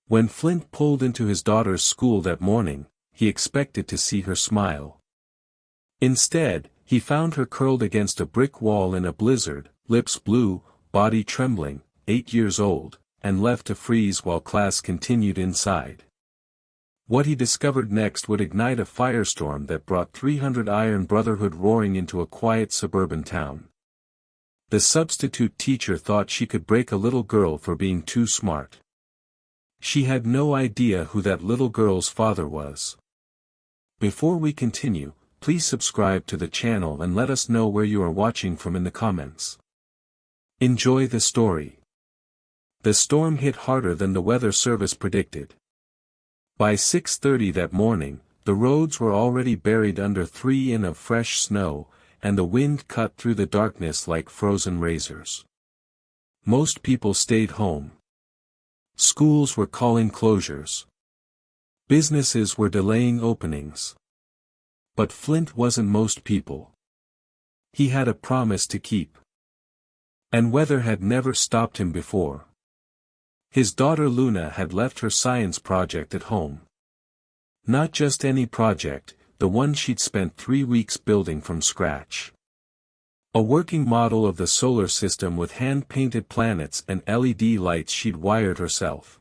When Flint pulled into his daughter's school that morning, he expected to see her smile. Instead, he found her curled against a brick wall in a blizzard, lips blue, body trembling, 8 years old, and left to freeze while class continued inside. What he discovered next would ignite a firestorm that brought 300 Iron Brotherhood roaring into a quiet suburban town. The substitute teacher thought she could break a little girl for being too smart. She had no idea who that little girl's father was. Before we continue, please subscribe to the channel and let us know where you are watching from in the comments. Enjoy the story. The storm hit harder than the weather service predicted. By 6:30 that morning, the roads were already buried under 3 inches of fresh snow, and the wind cut through the darkness like frozen razors. Most people stayed home. Schools were calling closures. Businesses were delaying openings. But Flint wasn't most people. He had a promise to keep. And weather had never stopped him before. His daughter Luna had left her science project at home. Not just any project, the one she'd spent 3 weeks building from scratch. A working model of the solar system with hand-painted planets and LED lights she'd wired herself.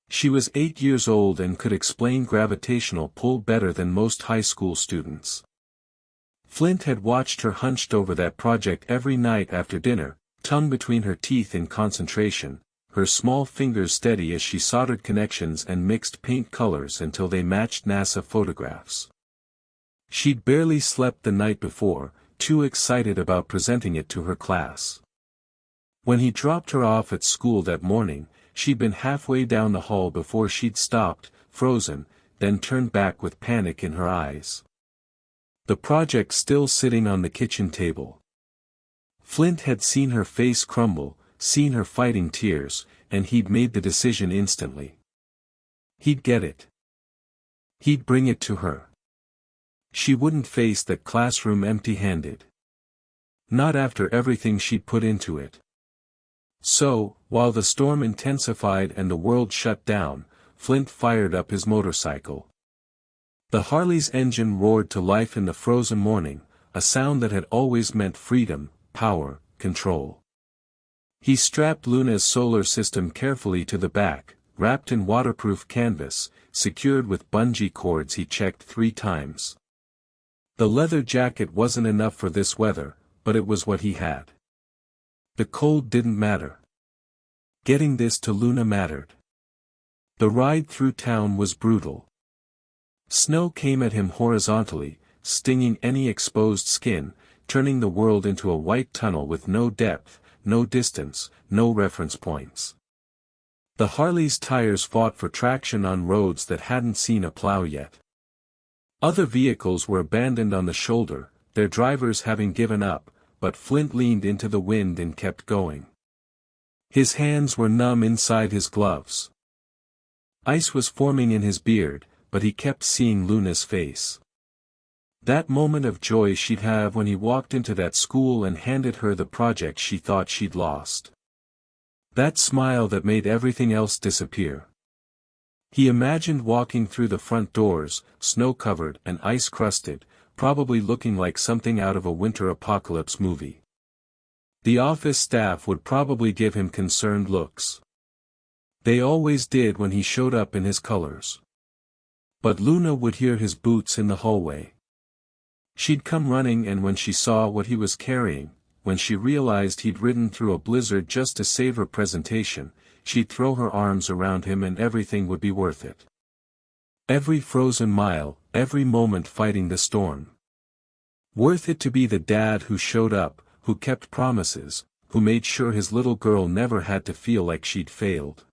She was 8 years old and could explain gravitational pull better than most high school students. Flint had watched her hunched over that project every night after dinner, tongue between her teeth in concentration, her small fingers steady as she soldered connections and mixed paint colors until they matched NASA photographs. She'd barely slept the night before, too excited about presenting it to her class. When he dropped her off at school that morning, she'd been halfway down the hall before she'd stopped, frozen, then turned back with panic in her eyes. The project still sitting on the kitchen table. Flint had seen her face crumble, seen her fighting tears, and he'd made the decision instantly. He'd get it. He'd bring it to her. She wouldn't face that classroom empty-handed. Not after everything she'd put into it. So, while the storm intensified and the world shut down, Flint fired up his motorcycle. The Harley's engine roared to life in the frozen morning, a sound that had always meant freedom, power, control. He strapped Luna's solar system carefully to the back, wrapped in waterproof canvas, secured with bungee cords he checked 3 times. The leather jacket wasn't enough for this weather, but it was what he had. The cold didn't matter. Getting this to Luna mattered. The ride through town was brutal. Snow came at him horizontally, stinging any exposed skin, turning the world into a white tunnel with no depth, no distance, no reference points. The Harley's tires fought for traction on roads that hadn't seen a plow yet. Other vehicles were abandoned on the shoulder, their drivers having given up, but Flint leaned into the wind and kept going. His hands were numb inside his gloves. Ice was forming in his beard, but he kept seeing Luna's face. That moment of joy she'd have when he walked into that school and handed her the project she thought she'd lost. That smile that made everything else disappear. He imagined walking through the front doors, snow-covered and ice-crusted, probably looking like something out of a winter apocalypse movie. The office staff would probably give him concerned looks. They always did when he showed up in his colors. But Luna would hear his boots in the hallway. She'd come running, and when she saw what he was carrying, when she realized he'd ridden through a blizzard just to save her presentation, she'd throw her arms around him and everything would be worth it. Every frozen mile, every moment fighting the storm. Worth it to be the dad who showed up, who kept promises, who made sure his little girl never had to feel like she'd failed.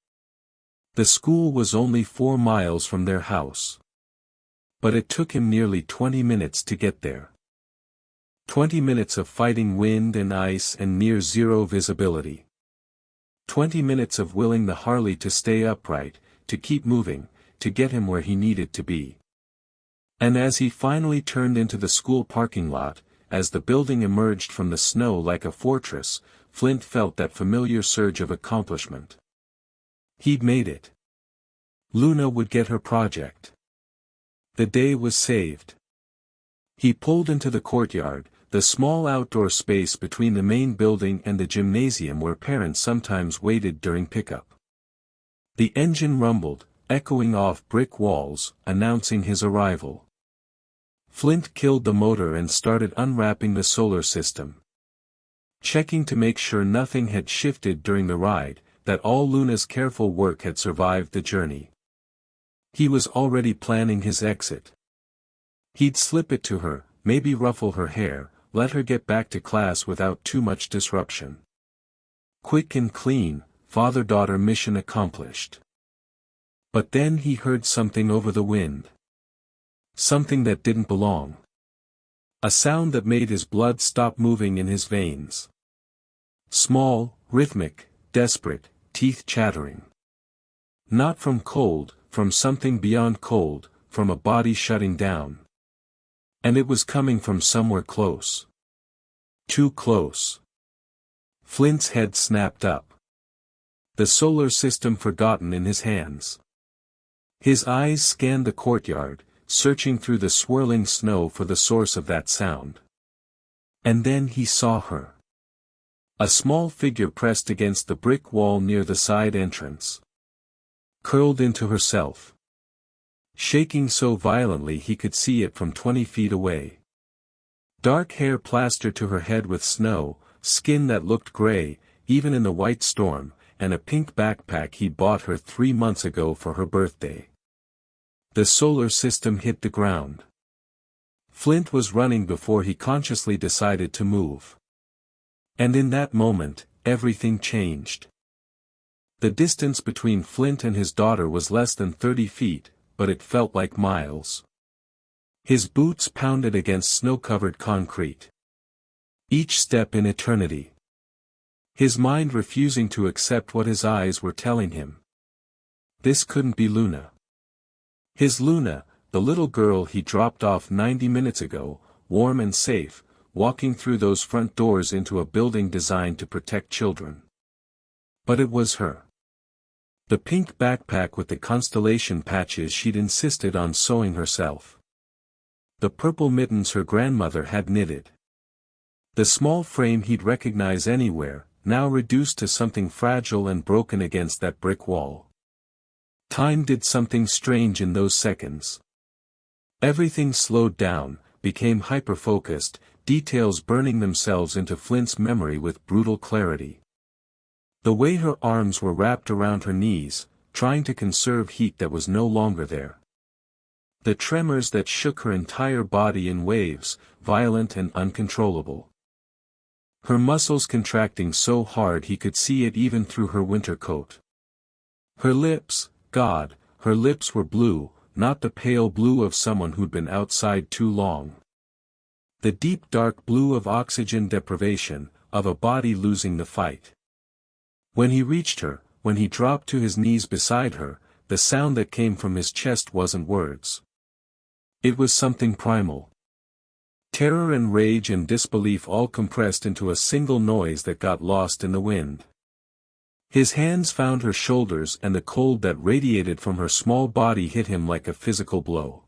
The school was only 4 miles from their house. But it took him nearly 20 minutes to get there. 20 minutes of fighting wind and ice and near zero visibility. 20 minutes of willing the Harley to stay upright, to keep moving, to get him where he needed to be. And as he finally turned into the school parking lot, as the building emerged from the snow like a fortress, Flint felt that familiar surge of accomplishment. He'd made it. Luna would get her project. The day was saved. He pulled into the courtyard, the small outdoor space between the main building and the gymnasium where parents sometimes waited during pickup. The engine rumbled, echoing off brick walls, announcing his arrival. Flint killed the motor and started unwrapping the solar system. Checking to make sure nothing had shifted during the ride, that all Luna's careful work had survived the journey. He was already planning his exit. He'd slip it to her, maybe ruffle her hair, let her get back to class without too much disruption. Quick and clean, father-daughter mission accomplished. But then he heard something over the wind. Something that didn't belong. A sound that made his blood stop moving in his veins. Small, rhythmic, desperate, teeth chattering. Not from cold, from something beyond cold, from a body shutting down. And it was coming from somewhere close. Too close. Flint's head snapped up. The solar system forgotten in his hands. His eyes scanned the courtyard, searching through the swirling snow for the source of that sound. And then he saw her. A small figure pressed against the brick wall near the side entrance. Curled into herself. Shaking so violently he could see it from 20 feet away. Dark hair plastered to her head with snow, skin that looked gray, even in the white storm, and a pink backpack he'd bought her 3 months ago for her birthday. The solar system hit the ground. Flint was running before he consciously decided to move. And in that moment, everything changed. The distance between Flint and his daughter was less than 30 feet, but it felt like miles. His boots pounded against snow-covered concrete. Each step in eternity. His mind refusing to accept what his eyes were telling him. This couldn't be Luna. His Luna, the little girl he dropped off 90 minutes ago, warm and safe, walking through those front doors into a building designed to protect children. But it was her. The pink backpack with the constellation patches she'd insisted on sewing herself. The purple mittens her grandmother had knitted. The small frame he'd recognize anywhere, now reduced to something fragile and broken against that brick wall. Time did something strange in those seconds. Everything slowed down, became hyper-focused, details burning themselves into Flint's memory with brutal clarity. The way her arms were wrapped around her knees, trying to conserve heat that was no longer there. The tremors that shook her entire body in waves, violent and uncontrollable. Her muscles contracting so hard he could see it even through her winter coat. Her lips, God, her lips were blue, not the pale blue of someone who'd been outside too long. The deep dark blue of oxygen deprivation, of a body losing the fight. When he reached her, when he dropped to his knees beside her, the sound that came from his chest wasn't words. It was something primal. Terror and rage and disbelief all compressed into a single noise that got lost in the wind. His hands found her shoulders and the cold that radiated from her small body hit him like a physical blow.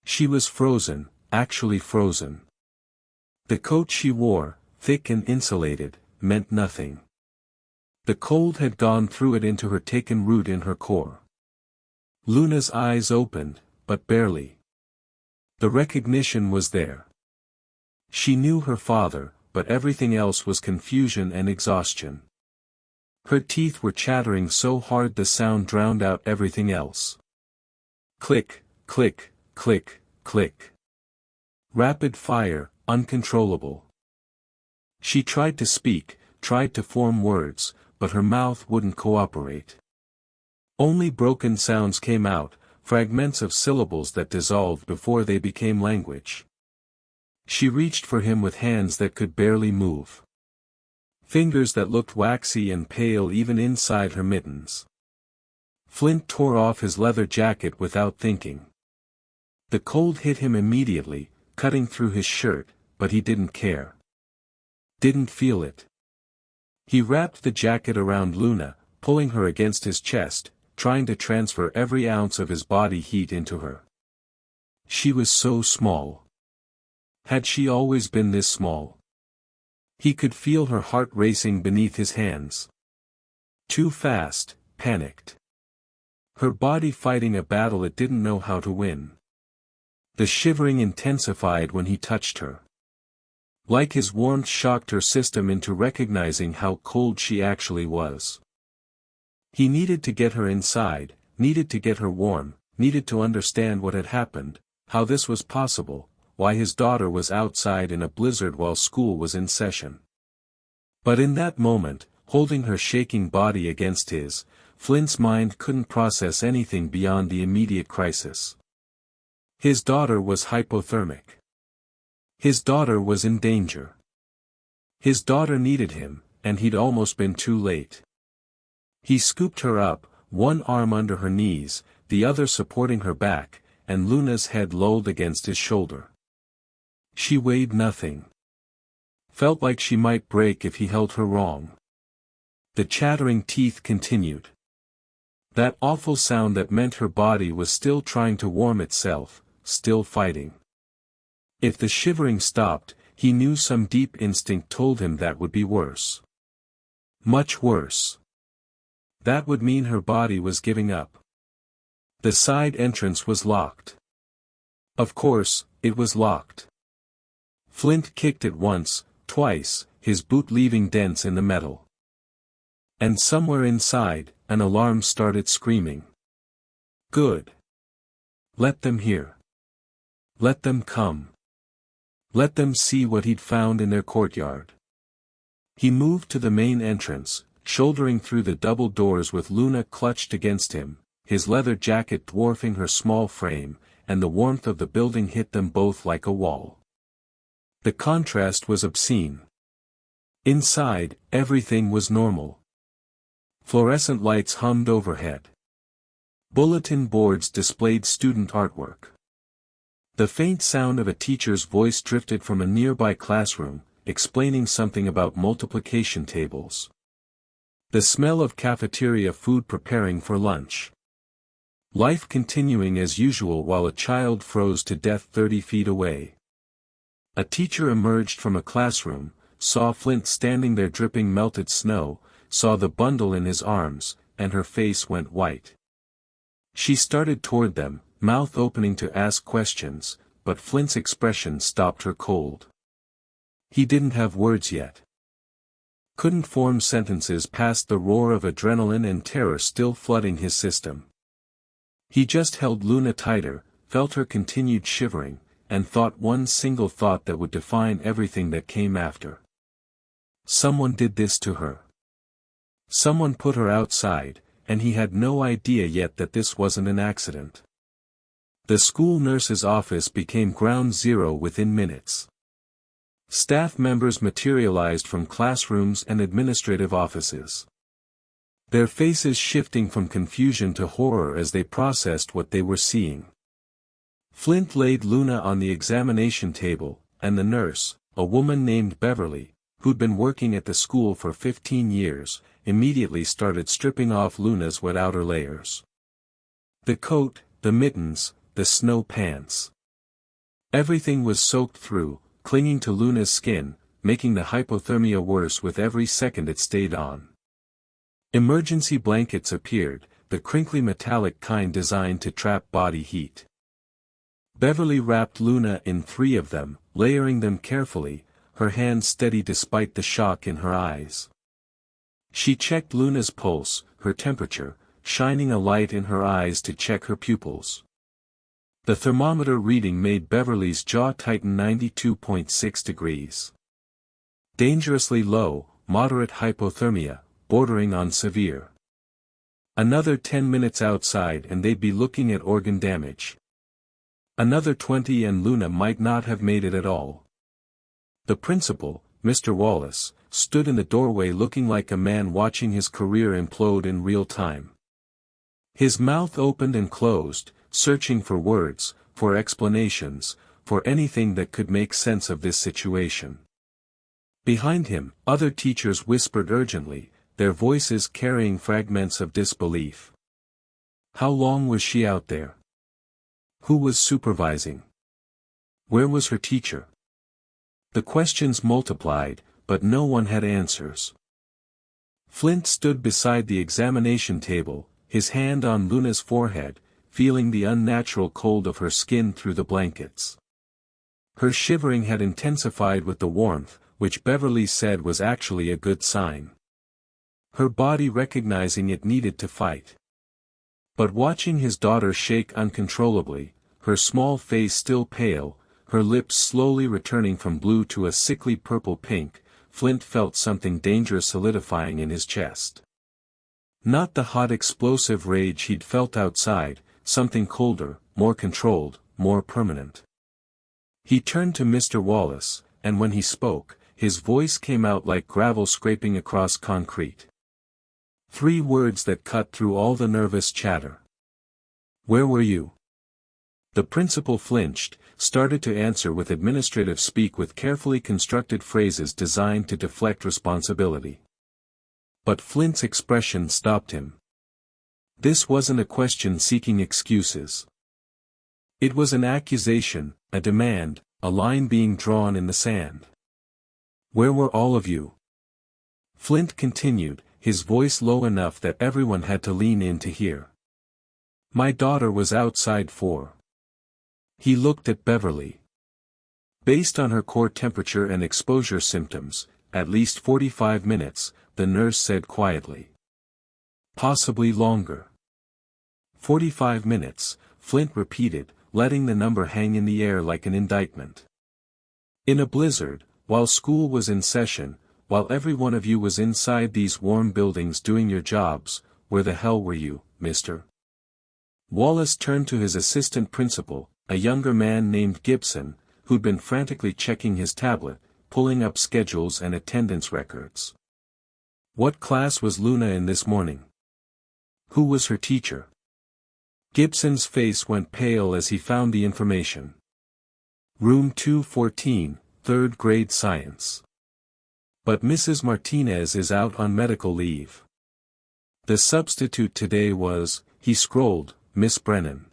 She was frozen, actually frozen. The coat she wore, thick and insulated, meant nothing. The cold had gone through it into her, taken root in her core. Luna's eyes opened, but barely. The recognition was there. She knew her father, but everything else was confusion and exhaustion. Her teeth were chattering so hard the sound drowned out everything else. Click, click, click, click. Rapid fire, uncontrollable. She tried to speak, tried to form words, but her mouth wouldn't cooperate. Only broken sounds came out, fragments of syllables that dissolved before they became language. She reached for him with hands that could barely move. Fingers that looked waxy and pale even inside her mittens. Flint tore off his leather jacket without thinking. The cold hit him immediately, cutting through his shirt, but he didn't care. Didn't feel it. He wrapped the jacket around Luna, pulling her against his chest, trying to transfer every ounce of his body heat into her. She was so small. Had she always been this small? He could feel her heart racing beneath his hands. Too fast, panicked. Her body fighting a battle it didn't know how to win. The shivering intensified when he touched her. Like his warmth shocked her system into recognizing how cold she actually was. He needed to get her inside, needed to get her warm, needed to understand what had happened, how this was possible, why his daughter was outside in a blizzard while school was in session. But in that moment, holding her shaking body against his, Flint's mind couldn't process anything beyond the immediate crisis. His daughter was hypothermic. His daughter was in danger. His daughter needed him, and he'd almost been too late. He scooped her up, one arm under her knees, the other supporting her back, and Luna's head lolled against his shoulder. She weighed nothing. Felt like she might break if he held her wrong. The chattering teeth continued. That awful sound that meant her body was still trying to warm itself, still fighting. If the shivering stopped, he knew some deep instinct told him that would be worse. Much worse. That would mean her body was giving up. The side entrance was locked. Of course, it was locked. Flint kicked it once, twice, his boot leaving dents in the metal. And somewhere inside, an alarm started screaming. Good. Let them hear. Let them come. Let them see what he'd found in their courtyard. He moved to the main entrance, shouldering through the double doors with Luna clutched against him, his leather jacket dwarfing her small frame, and the warmth of the building hit them both like a wall. The contrast was obscene. Inside, everything was normal. Fluorescent lights hummed overhead. Bulletin boards displayed student artwork. The faint sound of a teacher's voice drifted from a nearby classroom, explaining something about multiplication tables. The smell of cafeteria food preparing for lunch. Life continuing as usual while a child froze to death 30 feet away. A teacher emerged from a classroom, saw Flint standing there dripping melted snow, saw the bundle in his arms, and her face went white. She started toward them, mouth opening to ask questions, but Flint's expression stopped her cold. He didn't have words yet. Couldn't form sentences past the roar of adrenaline and terror still flooding his system. He just held Luna tighter, felt her continued shivering, and thought one single thought that would define everything that came after. Someone did this to her. Someone put her outside, and he had no idea yet that this wasn't an accident. The school nurse's office became ground zero within minutes. Staff members materialized from classrooms and administrative offices. Their faces shifting from confusion to horror as they processed what they were seeing. Flint laid Luna on the examination table, and the nurse, a woman named Beverly, who'd been working at the school for 15 years, immediately started stripping off Luna's wet outer layers. The coat, the mittens, the snow pants. Everything was soaked through, clinging to Luna's skin, making the hypothermia worse with every second it stayed on. Emergency blankets appeared, the crinkly metallic kind designed to trap body heat. Beverly wrapped Luna in 3 of them, layering them carefully, her hands steady despite the shock in her eyes. She checked Luna's pulse, her temperature, shining a light in her eyes to check her pupils. The thermometer reading made Beverly's jaw tighten 92.6 degrees. Dangerously low, moderate hypothermia, bordering on severe. Another 10 minutes outside and they'd be looking at organ damage. Another 20 and Luna might not have made it at all. The principal, Mr. Wallace, stood in the doorway looking like a man watching his career implode in real time. His mouth opened and closed, searching for words, for explanations, for anything that could make sense of this situation. Behind him, other teachers whispered urgently, their voices carrying fragments of disbelief. How long was she out there? Who was supervising? Where was her teacher? The questions multiplied, but no one had answers. Flint stood beside the examination table, his hand on Luna's forehead, feeling the unnatural cold of her skin through the blankets. Her shivering had intensified with the warmth, which Beverly said was actually a good sign. Her body recognizing it needed to fight. But watching his daughter shake uncontrollably, her small face still pale, her lips slowly returning from blue to a sickly purple pink, Flint felt something dangerous solidifying in his chest. Not the hot explosive rage he'd felt outside, something colder, more controlled, more permanent. He turned to Mr. Wallace, and when he spoke, his voice came out like gravel scraping across concrete. 3 words that cut through all the nervous chatter. "Where were you?" The principal flinched, started to answer with administrative speak with carefully constructed phrases designed to deflect responsibility. But Flint's expression stopped him. This wasn't a question seeking excuses. It was an accusation, a demand, a line being drawn in the sand. "Where were all of you?" Flint continued, his voice low enough that everyone had to lean in to hear. "My daughter was outside for." He looked at Beverly. Based on her core temperature and exposure symptoms, at least 45 minutes, the nurse said quietly. "Possibly longer." 45 minutes, Flint repeated, letting the number hang in the air like an indictment. "In a blizzard, while school was in session, while every one of you was inside these warm buildings doing your jobs, where the hell were you, mister?" Wallace turned to his assistant principal, a younger man named Gibson, who'd been frantically checking his tablet, pulling up schedules and attendance records. "What class was Luna in this morning? Who was her teacher?" Gibson's face went pale as he found the information. "Room 214, 3rd grade science. But Mrs. Martinez is out on medical leave. The substitute today was," he scrolled, "Miss Brennan."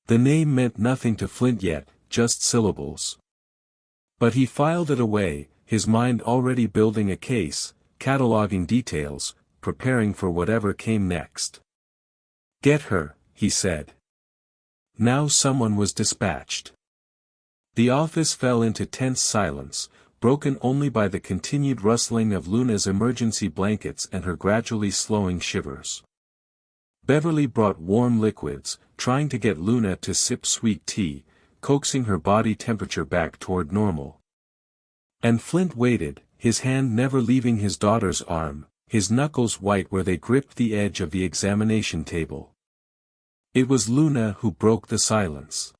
The name meant nothing to Flint yet, just syllables. But he filed it away, his mind already building a case, cataloging details, preparing for whatever came next. "Get her," he said. Now someone was dispatched. The office fell into tense silence, broken only by the continued rustling of Luna's emergency blankets and her gradually slowing shivers. Beverly brought warm liquids, trying to get Luna to sip sweet tea, coaxing her body temperature back toward normal. And Flint waited, his hand never leaving his daughter's arm, his knuckles white where they gripped the edge of the examination table. It was Luna who broke the silence.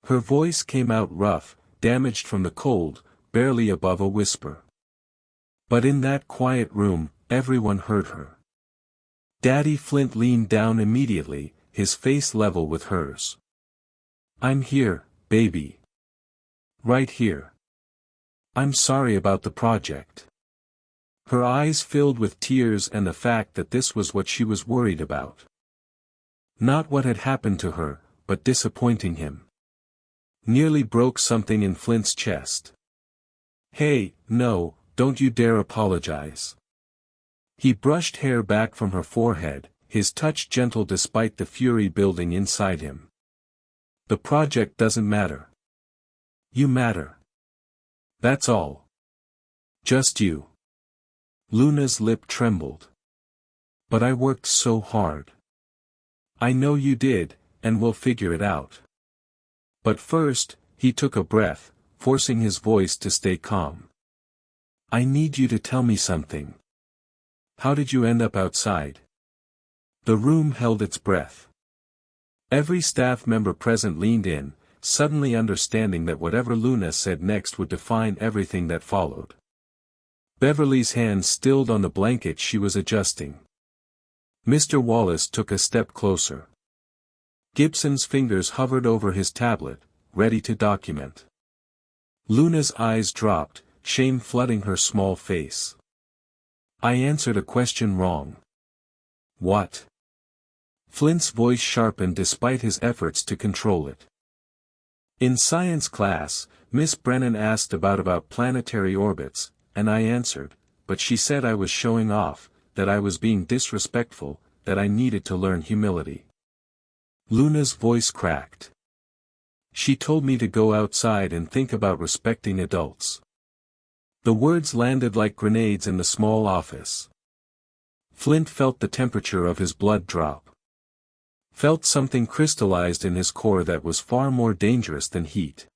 Her voice came out rough, damaged from the cold, barely above a whisper. But in that quiet room, everyone heard her. Daddy Flint leaned down immediately, his face level with hers. "I'm here, baby. Right here. I'm sorry about the project." Her eyes filled with tears and the fact that this was what she was worried about. Not what had happened to her, but disappointing him. Nearly broke something in Flint's chest. "Hey, no, don't you dare apologize." He brushed hair back from her forehead, his touch gentle despite the fury building inside him. "The project doesn't matter. You matter. That's all. Just you." Luna's lip trembled. "But I worked so hard." "I know you did, and we'll figure it out." But first, he took a breath, forcing his voice to stay calm. "I need you to tell me something. How did you end up outside?" The room held its breath. Every staff member present leaned in, suddenly understanding that whatever Luna said next would define everything that followed. Beverly's hands stilled on the blanket she was adjusting. Mr. Wallace took a step closer. Gibson's fingers hovered over his tablet, ready to document. Luna's eyes dropped, shame flooding her small face. "I answered a question wrong." "What?" Flint's voice sharpened despite his efforts to control it. In science class, Miss Brennan asked about planetary orbits, and I answered, but she said I was showing off, that I was being disrespectful, that I needed to learn humility. Luna's voice cracked. She told me to go outside and think about respecting adults. The words landed like grenades in the small office. Flint felt the temperature of his blood drop. Felt something crystallized in his core that was far more dangerous than heat.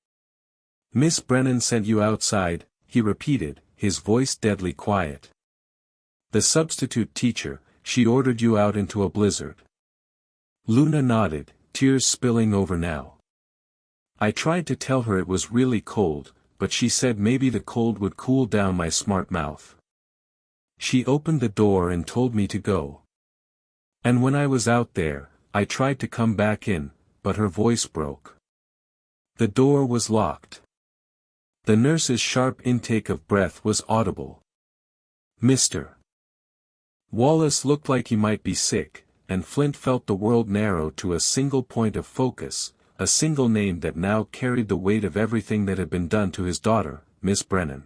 Miss Brennan sent you outside, he repeated, his voice deadly quiet. The substitute teacher, she ordered you out into a blizzard. Luna nodded, tears spilling over now. I tried to tell her it was really cold, but she said maybe the cold would cool down my smart mouth. She opened the door and told me to go. And when I was out there, I tried to come back in, but her voice broke. The door was locked. The nurse's sharp intake of breath was audible. Mr. Wallace looked like he might be sick, and Flint felt the world narrow to a single point of focus, a single name that now carried the weight of everything that had been done to his daughter, Miss Brennan.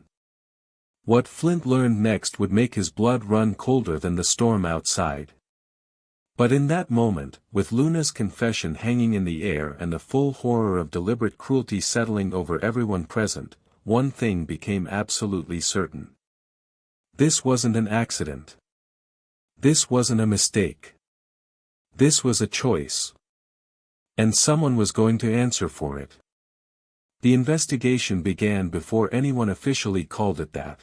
What Flint learned next would make his blood run colder than the storm outside. But in that moment, with Luna's confession hanging in the air and the full horror of deliberate cruelty settling over everyone present, one thing became absolutely certain. This wasn't an accident. This wasn't a mistake. This was a choice. And someone was going to answer for it. The investigation began before anyone officially called it that.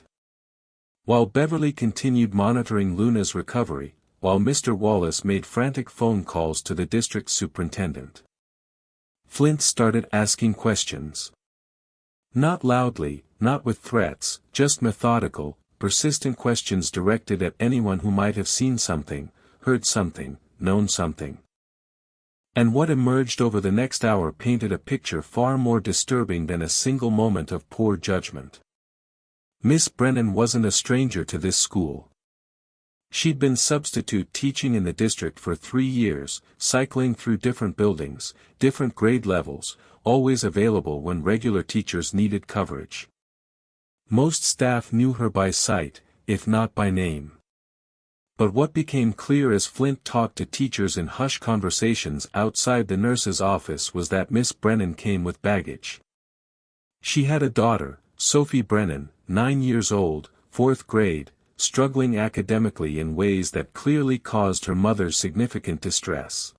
While Beverly continued monitoring Luna's recovery, while Mr. Wallace made frantic phone calls to the district superintendent, Flint started asking questions. Not loudly, not with threats, just methodical, persistent questions directed at anyone who might have seen something, heard something, known something. And what emerged over the next hour painted a picture far more disturbing than a single moment of poor judgment. Miss Brennan wasn't a stranger to this school. She'd been substitute teaching in the district for 3 years, cycling through different buildings, different grade levels, always available when regular teachers needed coverage. Most staff knew her by sight, if not by name. But what became clear as Flint talked to teachers in hushed conversations outside the nurse's office was that Miss Brennan came with baggage. She had a daughter, Sophie Brennan, 9 years old, 4th grade, struggling academically in ways that clearly caused her mother significant distress.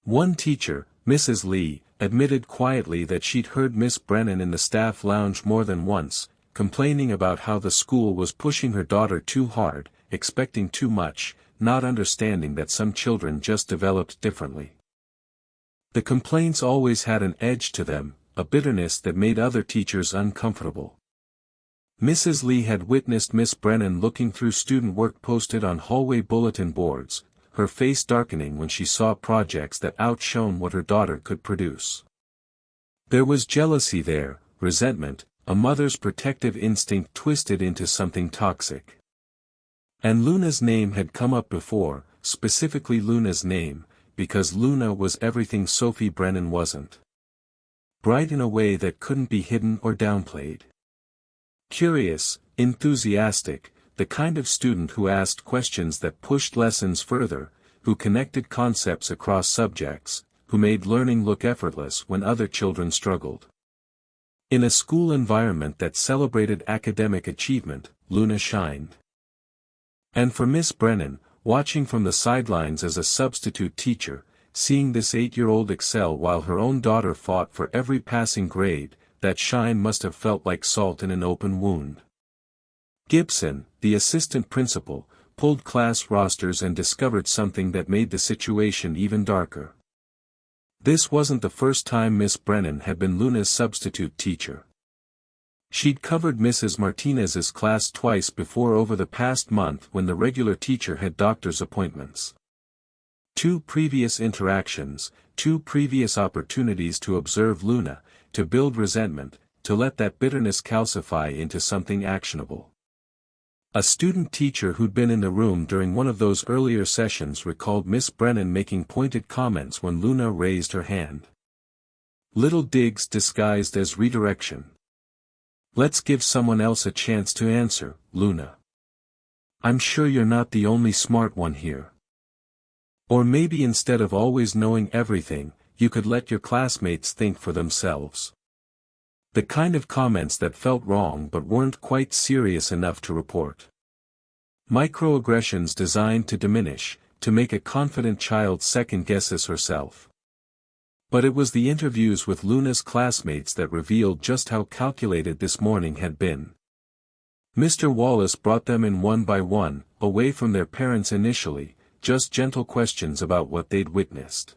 One teacher, Mrs. Lee, admitted quietly that she'd heard Miss Brennan in the staff lounge more than once, complaining about how the school was pushing her daughter too hard, expecting too much, not understanding that some children just developed differently. The complaints always had an edge to them, a bitterness that made other teachers uncomfortable. Mrs. Lee had witnessed Miss Brennan looking through student work posted on hallway bulletin boards, her face darkening when she saw projects that outshone what her daughter could produce. There was jealousy there, resentment, a mother's protective instinct twisted into something toxic. And Luna's name had come up before, specifically Luna's name, because Luna was everything Sophie Brennan wasn't. Bright in a way that couldn't be hidden or downplayed. Curious, enthusiastic, the kind of student who asked questions that pushed lessons further, who connected concepts across subjects, who made learning look effortless when other children struggled. In a school environment that celebrated academic achievement, Luna shined. And for Miss Brennan, watching from the sidelines as a substitute teacher, seeing this 8-year-old excel while her own daughter fought for every passing grade, that shine must have felt like salt in an open wound. Gibson, the assistant principal, pulled class rosters and discovered something that made the situation even darker. This wasn't the first time Miss Brennan had been Luna's substitute teacher. She'd covered Mrs. Martinez's class twice before over the past month when the regular teacher had doctor's appointments. 2 previous interactions, 2 previous opportunities to observe Luna, to build resentment, to let that bitterness calcify into something actionable. A student teacher who'd been in the room during one of those earlier sessions recalled Miss Brennan making pointed comments when Luna raised her hand. Little digs disguised as redirection. Let's give someone else a chance to answer, Luna. I'm sure you're not the only smart one here. Or maybe instead of always knowing everything, you could let your classmates think for themselves. The kind of comments that felt wrong but weren't quite serious enough to report. Microaggressions designed to diminish, to make a confident child second-guess herself. But it was the interviews with Luna's classmates that revealed just how calculated this morning had been. Mr. Wallace brought them in one by one, away from their parents initially, just gentle questions about what they'd witnessed.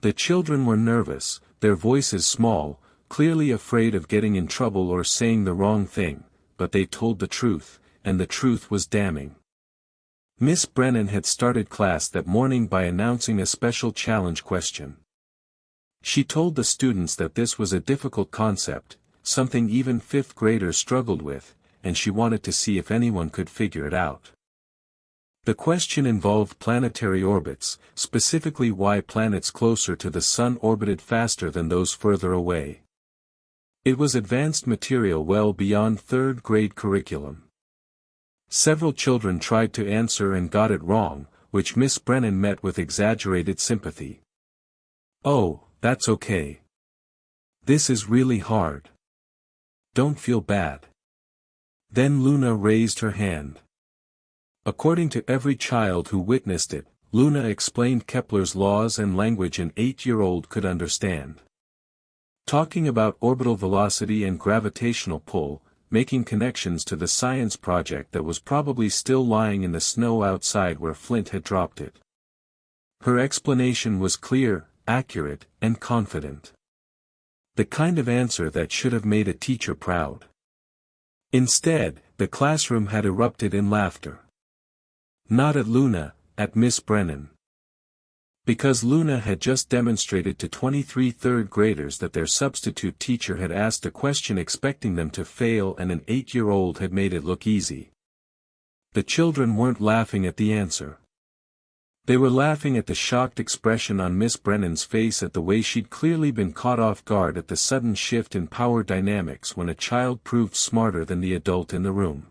The children were nervous, their voices small, clearly afraid of getting in trouble or saying the wrong thing, but they told the truth, and the truth was damning. Miss Brennan had started class that morning by announcing a special challenge question. She told the students that this was a difficult concept, something even fifth graders struggled with, and she wanted to see if anyone could figure it out. The question involved planetary orbits, specifically why planets closer to the Sun orbited faster than those further away. It was advanced material well beyond third-grade curriculum. Several children tried to answer and got it wrong, which Miss Brennan met with exaggerated sympathy. "Oh, that's okay. This is really hard. Don't feel bad." Then Luna raised her hand. According to every child who witnessed it, Luna explained Kepler's laws and language an 8-year-old could understand. Talking about orbital velocity and gravitational pull, making connections to the science project that was probably still lying in the snow outside where Flint had dropped it. Her explanation was clear, accurate, and confident. The kind of answer that should have made a teacher proud. Instead, the classroom had erupted in laughter. Not at Luna, at Miss Brennan. Because Luna had just demonstrated to 23 third graders that their substitute teacher had asked a question expecting them to fail and an 8-year-old had made it look easy. The children weren't laughing at the answer. They were laughing at the shocked expression on Miss Brennan's face at the way she'd clearly been caught off guard at the sudden shift in power dynamics when a child proved smarter than the adult in the room.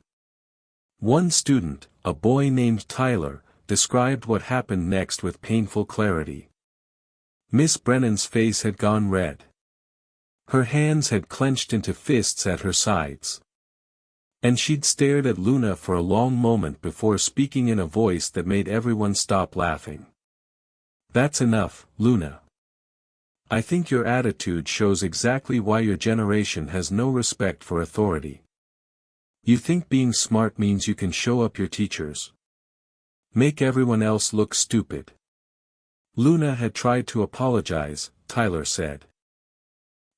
One student, a boy named Tyler, described what happened next with painful clarity. Miss Brennan's face had gone red. Her hands had clenched into fists at her sides. And she'd stared at Luna for a long moment before speaking in a voice that made everyone stop laughing. "That's enough, Luna. I think your attitude shows exactly why your generation has no respect for authority. You think being smart means you can show up your teachers. Make everyone else look stupid." Luna had tried to apologize, Tyler said.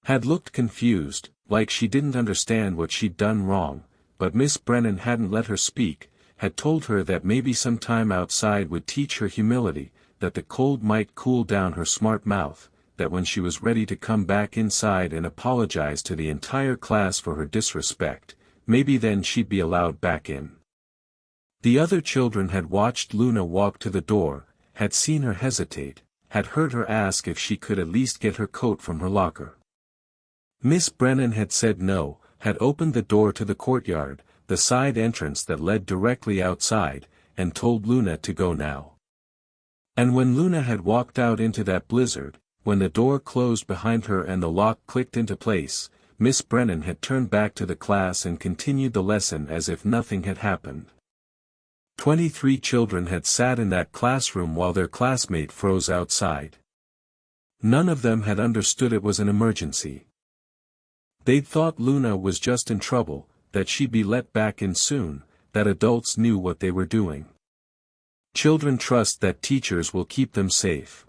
Had looked confused, like she didn't understand what she'd done wrong, but Miss Brennan hadn't let her speak, had told her that maybe some time outside would teach her humility, that the cold might cool down her smart mouth, that when she was ready to come back inside and apologize to the entire class for her disrespect, maybe then she'd be allowed back in. The other children had watched Luna walk to the door, had seen her hesitate, had heard her ask if she could at least get her coat from her locker. Miss Brennan had said no, had opened the door to the courtyard, the side entrance that led directly outside, and told Luna to go now. And when Luna had walked out into that blizzard, when the door closed behind her and the lock clicked into place, Miss Brennan had turned back to the class and continued the lesson as if nothing had happened. 23 children had sat in that classroom while their classmate froze outside. None of them had understood it was an emergency. They'd thought Luna was just in trouble, that she'd be let back in soon, that adults knew what they were doing. Children trust that teachers will keep them safe.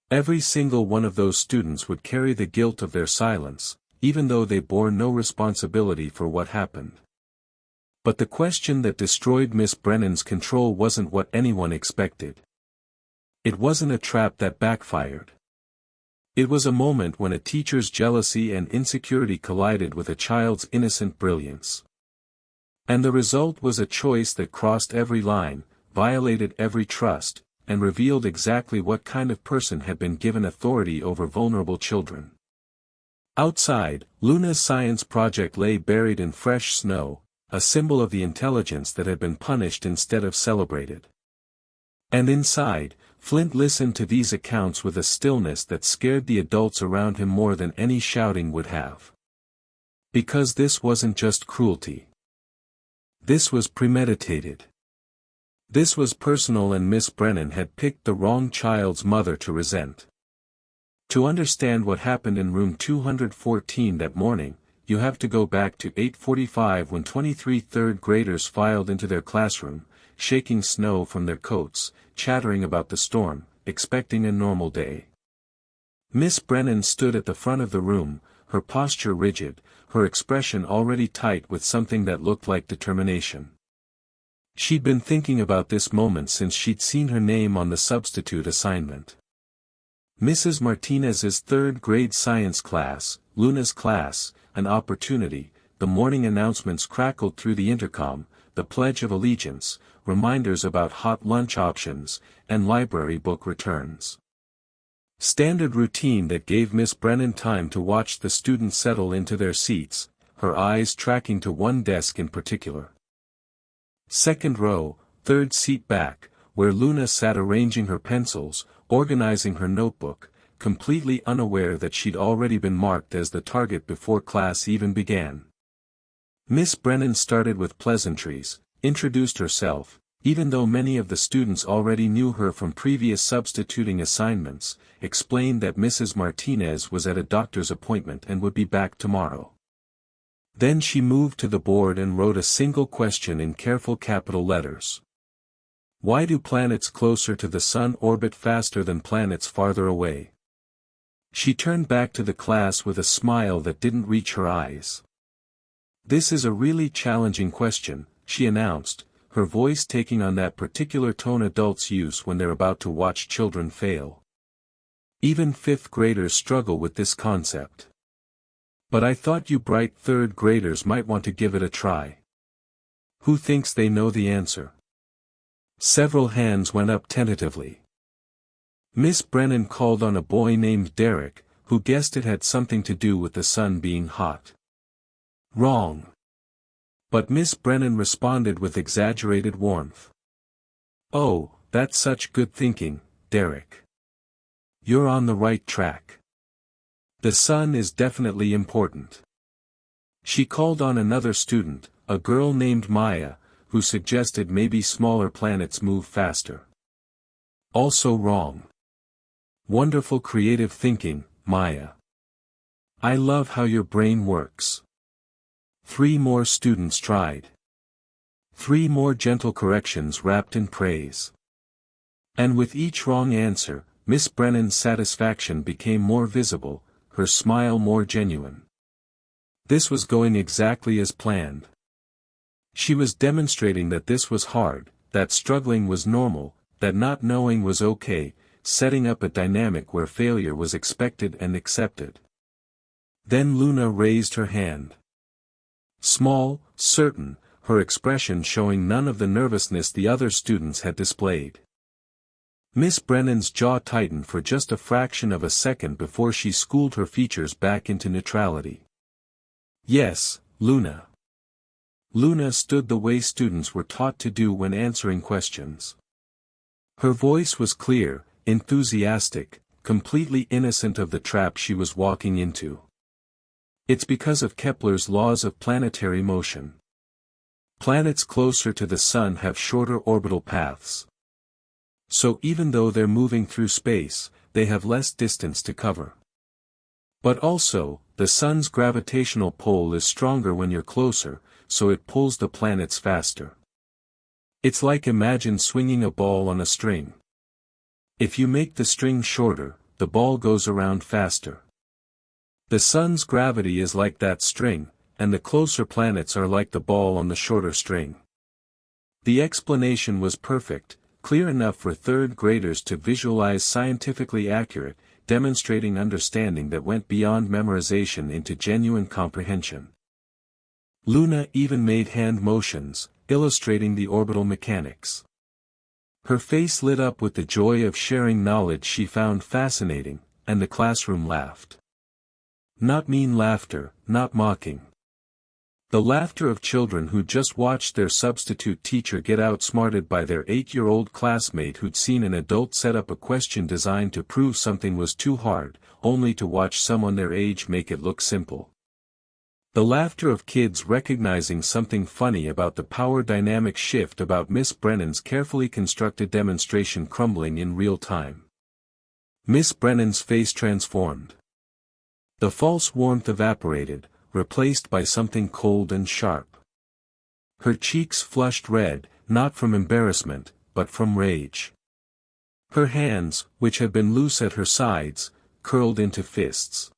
Every single one of those students would carry the guilt of their silence, even though they bore no responsibility for what happened. But the question that destroyed Miss Brennan's control wasn't what anyone expected. It wasn't a trap that backfired. It was a moment when a teacher's jealousy and insecurity collided with a child's innocent brilliance. And the result was a choice that crossed every line, violated every trust, and revealed exactly what kind of person had been given authority over vulnerable children. Outside, Luna's science project lay buried in fresh snow, a symbol of the intelligence that had been punished instead of celebrated. And inside, Flint listened to these accounts with a stillness that scared the adults around him more than any shouting would have. Because this wasn't just cruelty. This was premeditated. This was personal, and Miss Brennan had picked the wrong child's mother to resent. To understand what happened in room 214 that morning, you have to go back to 8:45 when 23 third graders filed into their classroom, shaking snow from their coats, chattering about the storm, expecting a normal day. Miss Brennan stood at the front of the room, her posture rigid, her expression already tight with something that looked like determination. She'd been thinking about this moment since she'd seen her name on the substitute assignment. Mrs. Martinez's third-grade science class, Luna's class, an opportunity, the morning announcements crackled through the intercom, the Pledge of Allegiance, reminders about hot lunch options, and library book returns. Standard routine that gave Miss Brennan time to watch the students settle into their seats, her eyes tracking to one desk in particular. Second row, third seat back, where Luna sat arranging her pencils, organizing her notebook, completely unaware that she'd already been marked as the target before class even began. Miss Brennan started with pleasantries, introduced herself, even though many of the students already knew her from previous substituting assignments, explained that Mrs. Martinez was at a doctor's appointment and would be back tomorrow. Then she moved to the board and wrote a single question in careful capital letters. Why do planets closer to the sun orbit faster than planets farther away? She turned back to the class with a smile that didn't reach her eyes. This is a really challenging question, she announced, her voice taking on that particular tone adults use when they're about to watch children fail. Even fifth graders struggle with this concept. But I thought you bright third graders might want to give it a try. Who thinks they know the answer? Several hands went up tentatively. Miss Brennan called on a boy named Derek, who guessed it had something to do with the sun being hot. Wrong. But Miss Brennan responded with exaggerated warmth. Oh, that's such good thinking, Derek. You're on the right track. The sun is definitely important. She called on another student, a girl named Maya, who suggested maybe smaller planets move faster. Also wrong. Wonderful creative thinking, Maya. I love how your brain works. 3 more students tried. 3 more gentle corrections wrapped in praise. And with each wrong answer, Miss Brennan's satisfaction became more visible, her smile more genuine. This was going exactly as planned. She was demonstrating that this was hard, that struggling was normal, that not knowing was okay, setting up a dynamic where failure was expected and accepted. Then Luna raised her hand. Small, certain, her expression showing none of the nervousness the other students had displayed. Miss Brennan's jaw tightened for just a fraction of a second before she schooled her features back into neutrality. Yes, Luna. Luna stood the way students were taught to do when answering questions. Her voice was clear, enthusiastic, completely innocent of the trap she was walking into. It's because of Kepler's laws of planetary motion. Planets closer to the sun have shorter orbital paths. So even though they're moving through space, they have less distance to cover. But also, the sun's gravitational pull is stronger when you're closer, so it pulls the planets faster. It's like imagine swinging a ball on a string. If you make the string shorter, the ball goes around faster. The sun's gravity is like that string, and the closer planets are like the ball on the shorter string. The explanation was perfect, clear enough for third graders to visualize, scientifically accurate, demonstrating understanding that went beyond memorization into genuine comprehension. Luna even made hand motions, illustrating the orbital mechanics. Her face lit up with the joy of sharing knowledge she found fascinating, and the classroom laughed. Not mean laughter, not mocking. The laughter of children who just watched their substitute teacher get outsmarted by their 8-year-old classmate who'd seen an adult set up a question designed to prove something was too hard, only to watch someone their age make it look simple. The laughter of kids recognizing something funny about the power dynamic shift about Miss Brennan's carefully constructed demonstration crumbling in real time. Miss Brennan's face transformed. The false warmth evaporated, replaced by something cold and sharp. Her cheeks flushed red, not from embarrassment, but from rage. Her hands, which had been loose at her sides, curled into fists.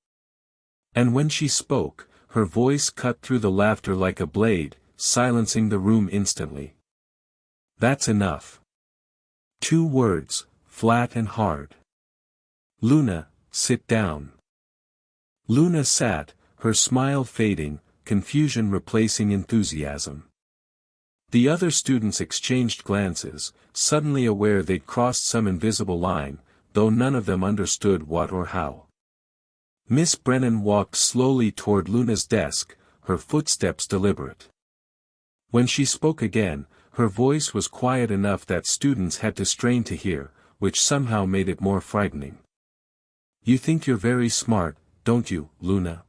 And when she spoke, her voice cut through the laughter like a blade, silencing the room instantly. That's enough. 2 words, flat and hard. Luna, sit down. Luna sat, her smile fading, confusion replacing enthusiasm. The other students exchanged glances, suddenly aware they'd crossed some invisible line, though none of them understood what or how. Miss Brennan walked slowly toward Luna's desk, her footsteps deliberate. When she spoke again, her voice was quiet enough that students had to strain to hear, which somehow made it more frightening. You think you're very smart, don't you, Luna?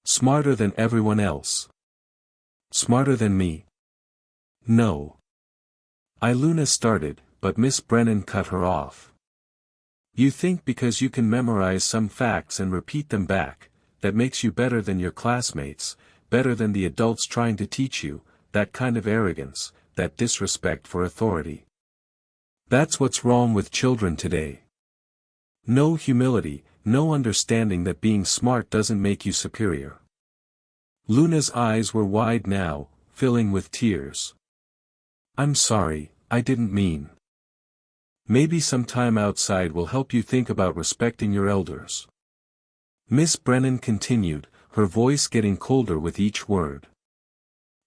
Smarter than everyone else. Smarter than me? No. Luna started, but Miss Brennan cut her off. You think because you can memorize some facts and repeat them back, that makes you better than your classmates, better than the adults trying to teach you, that kind of arrogance, that disrespect for authority. That's what's wrong with children today. No humility, no understanding that being smart doesn't make you superior. Luna's eyes were wide now, filling with tears. I'm sorry, I didn't mean. Maybe some time outside will help you think about respecting your elders. Miss Brennan continued, her voice getting colder with each word.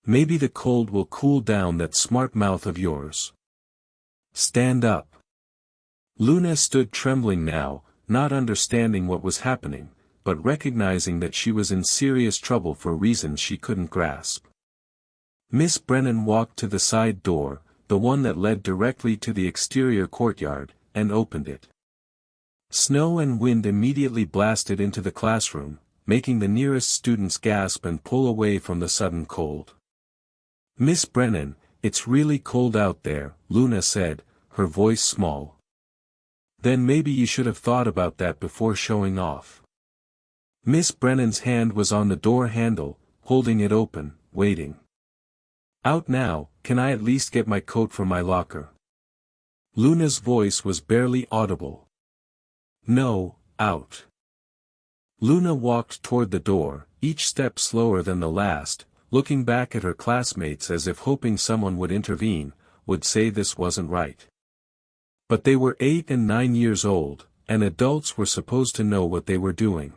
Maybe the cold will cool down that smart mouth of yours. Stand up. Luna stood trembling now, not understanding what was happening, but recognizing that she was in serious trouble for reasons she couldn't grasp. Miss Brennan walked to the side door, the one that led directly to the exterior courtyard, and opened it. Snow and wind immediately blasted into the classroom, making the nearest students gasp and pull away from the sudden cold. Miss Brennan, it's really cold out there, Luna said, her voice small. Then maybe you should have thought about that before showing off. Miss Brennan's hand was on the door handle, holding it open, waiting. Out now, can I at least get my coat from my locker? Luna's voice was barely audible. No, out. Luna walked toward the door, each step slower than the last, looking back at her classmates as if hoping someone would intervene, would say this wasn't right. But they were 8 and 9 years old, and adults were supposed to know what they were doing.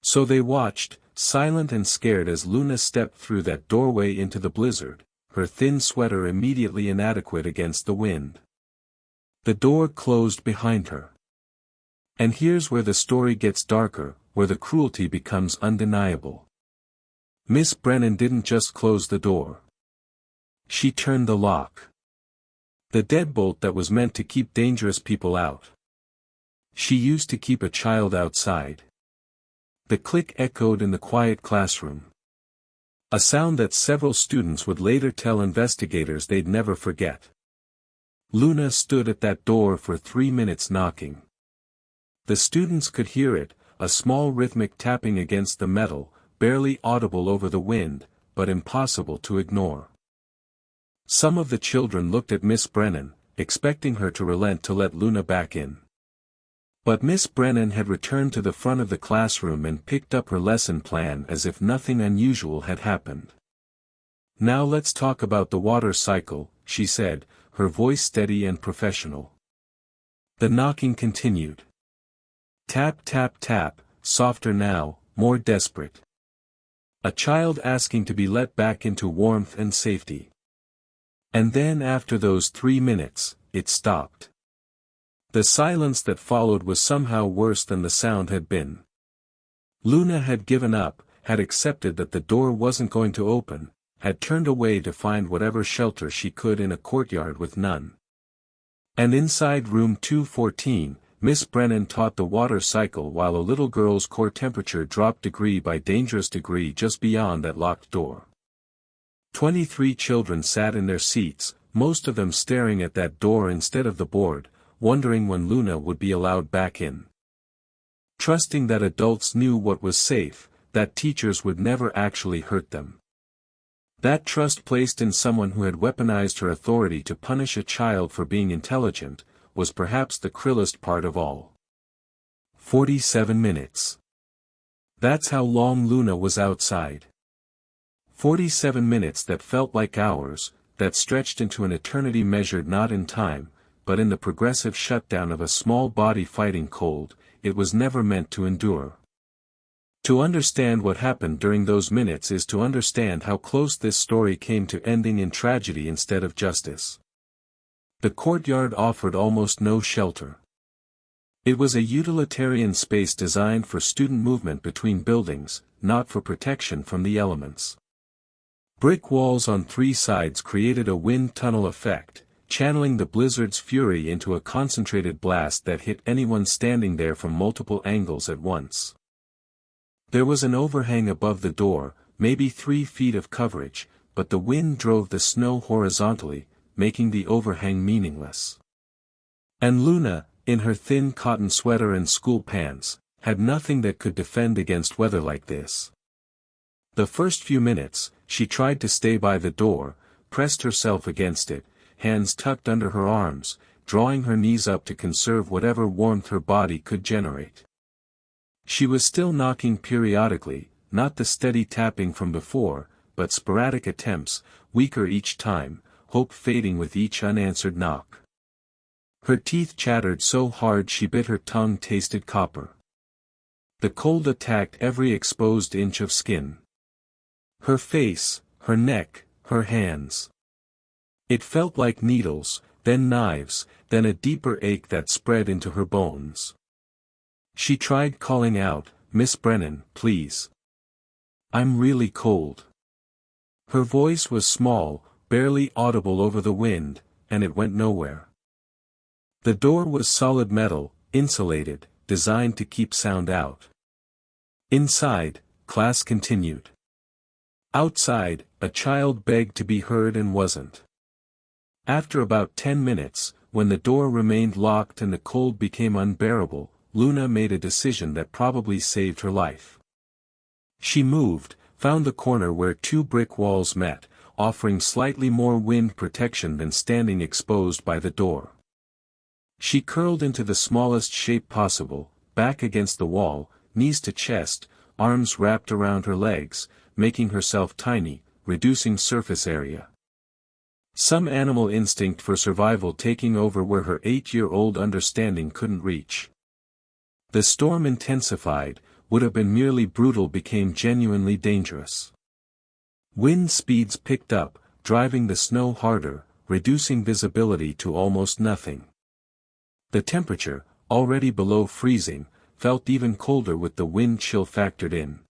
So they watched, silent and scared as Luna stepped through that doorway into the blizzard, her thin sweater immediately inadequate against the wind. The door closed behind her. And here's where the story gets darker, where the cruelty becomes undeniable. Miss Brennan didn't just close the door. She turned the lock. The deadbolt that was meant to keep dangerous people out. She used to keep a child outside. The click echoed in the quiet classroom. A sound that several students would later tell investigators they'd never forget. Luna stood at that door for 3 minutes knocking. The students could hear it, a small rhythmic tapping against the metal, barely audible over the wind, but impossible to ignore. Some of the children looked at Miss Brennan, expecting her to relent to let Luna back in. But Miss Brennan had returned to the front of the classroom and picked up her lesson plan as if nothing unusual had happened. Now let's talk about the water cycle, she said, her voice steady and professional. The knocking continued. Tap tap tap, softer now, more desperate. A child asking to be let back into warmth and safety. And then after those 3 minutes, it stopped. The silence that followed was somehow worse than the sound had been. Luna had given up, had accepted that the door wasn't going to open, had turned away to find whatever shelter she could in a courtyard with none. And inside room 214, Miss Brennan taught the water cycle while a little girl's core temperature dropped degree by dangerous degree just beyond that locked door. 23 children sat in their seats, most of them staring at that door instead of the board, wondering when Luna would be allowed back in. Trusting that adults knew what was safe, that teachers would never actually hurt them. That trust placed in someone who had weaponized her authority to punish a child for being intelligent, was perhaps the cruelest part of all. 47 minutes. That's how long Luna was outside. 47 minutes that felt like hours, that stretched into an eternity measured not in time, but in the progressive shutdown of a small body fighting cold, it was never meant to endure. To understand what happened during those minutes is to understand how close this story came to ending in tragedy instead of justice. The courtyard offered almost no shelter. It was a utilitarian space designed for student movement between buildings, not for protection from the elements. Brick walls on 3 sides created a wind tunnel effect, channeling the blizzard's fury into a concentrated blast that hit anyone standing there from multiple angles at once. There was an overhang above the door, maybe 3 feet of coverage, but the wind drove the snow horizontally, making the overhang meaningless. And Luna, in her thin cotton sweater and school pants, had nothing that could defend against weather like this. The first few minutes, she tried to stay by the door, pressed herself against it, hands tucked under her arms, drawing her knees up to conserve whatever warmth her body could generate. She was still knocking periodically, not the steady tapping from before, but sporadic attempts, weaker each time, hope fading with each unanswered knock. Her teeth chattered so hard she bit her tongue tasted copper. The cold attacked every exposed inch of skin. Her face, her neck, her hands. It felt like needles, then knives, then a deeper ache that spread into her bones. She tried calling out, "Miss Brennan, please. I'm really cold." Her voice was small, barely audible over the wind, and it went nowhere. The door was solid metal, insulated, designed to keep sound out. Inside, class continued. Outside, a child begged to be heard and wasn't. After about 10 minutes, when the door remained locked and the cold became unbearable, Luna made a decision that probably saved her life. She moved, found the corner where 2 brick walls met, offering slightly more wind protection than standing exposed by the door. She curled into the smallest shape possible, back against the wall, knees to chest, arms wrapped around her legs, making herself tiny, reducing surface area. Some animal instinct for survival taking over where her 8-year-old understanding couldn't reach. The storm intensified, would have been merely brutal became genuinely dangerous. Wind speeds picked up, driving the snow harder, reducing visibility to almost nothing. The temperature, already below freezing, felt even colder with the wind chill factored in.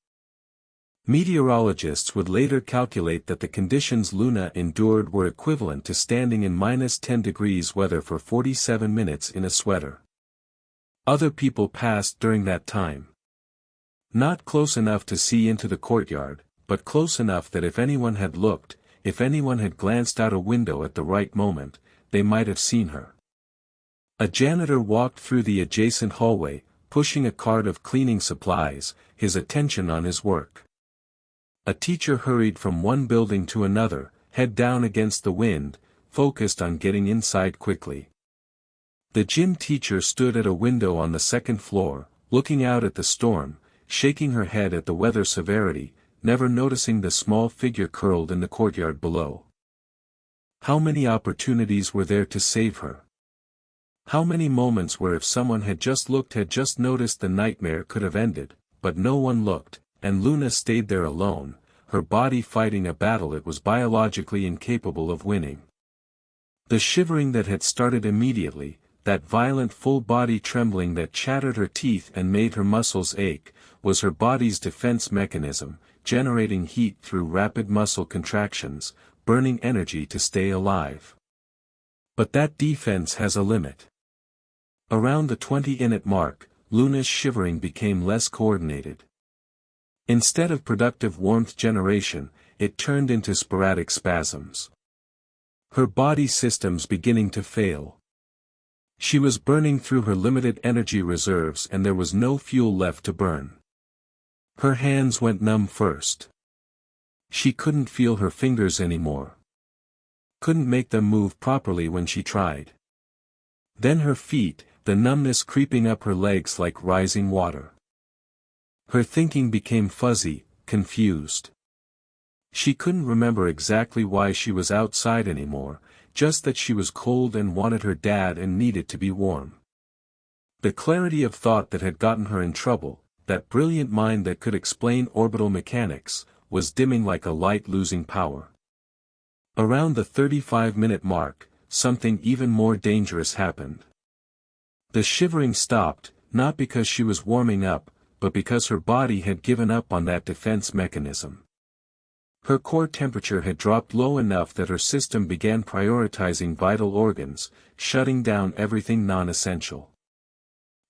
Meteorologists would later calculate that the conditions Luna endured were equivalent to standing in -10 degrees weather for 47 minutes in a sweater. Other people passed during that time. Not close enough to see into the courtyard, but close enough that if anyone had looked, if anyone had glanced out a window at the right moment, they might have seen her. A janitor walked through the adjacent hallway, pushing a cart of cleaning supplies, his attention on his work. A teacher hurried from one building to another, head down against the wind, focused on getting inside quickly. The gym teacher stood at a window on the 2nd floor, looking out at the storm, shaking her head at the weather severity, never noticing the small figure curled in the courtyard below. How many opportunities were there to save her? How many moments where if someone had just looked had just noticed the nightmare could have ended, but no one looked, and Luna stayed there alone, her body fighting a battle it was biologically incapable of winning. The shivering that had started immediately, that violent full-body trembling that chattered her teeth and made her muscles ache, was her body's defense mechanism, generating heat through rapid muscle contractions, burning energy to stay alive. But that defense has a limit. Around the 20-minute mark, Luna's shivering became less coordinated. Instead of productive warmth generation, it turned into sporadic spasms. Her body systems beginning to fail. She was burning through her limited energy reserves and there was no fuel left to burn. Her hands went numb first. She couldn't feel her fingers anymore. Couldn't make them move properly when she tried. Then her feet, the numbness creeping up her legs like rising water. Her thinking became fuzzy, confused. She couldn't remember exactly why she was outside anymore, just that she was cold and wanted her dad and needed to be warm. The clarity of thought that had gotten her in trouble, that brilliant mind that could explain orbital mechanics, was dimming like a light losing power. Around the 35-minute mark, something even more dangerous happened. The shivering stopped, not because she was warming up, but because her body had given up on that defense mechanism. Her core temperature had dropped low enough that her system began prioritizing vital organs, shutting down everything non-essential.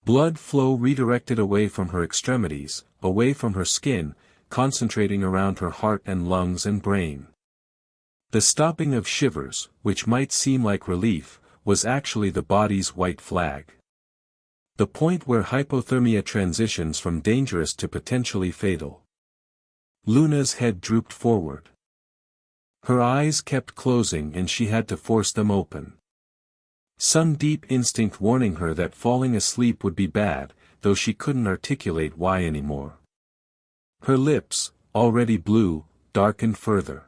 Blood flow redirected away from her extremities, away from her skin, concentrating around her heart and lungs and brain. The stopping of shivers, which might seem like relief, was actually the body's white flag. The point where hypothermia transitions from dangerous to potentially fatal. Luna's head drooped forward. Her eyes kept closing and she had to force them open. Some deep instinct warning her that falling asleep would be bad, though she couldn't articulate why anymore. Her lips, already blue, darkened further.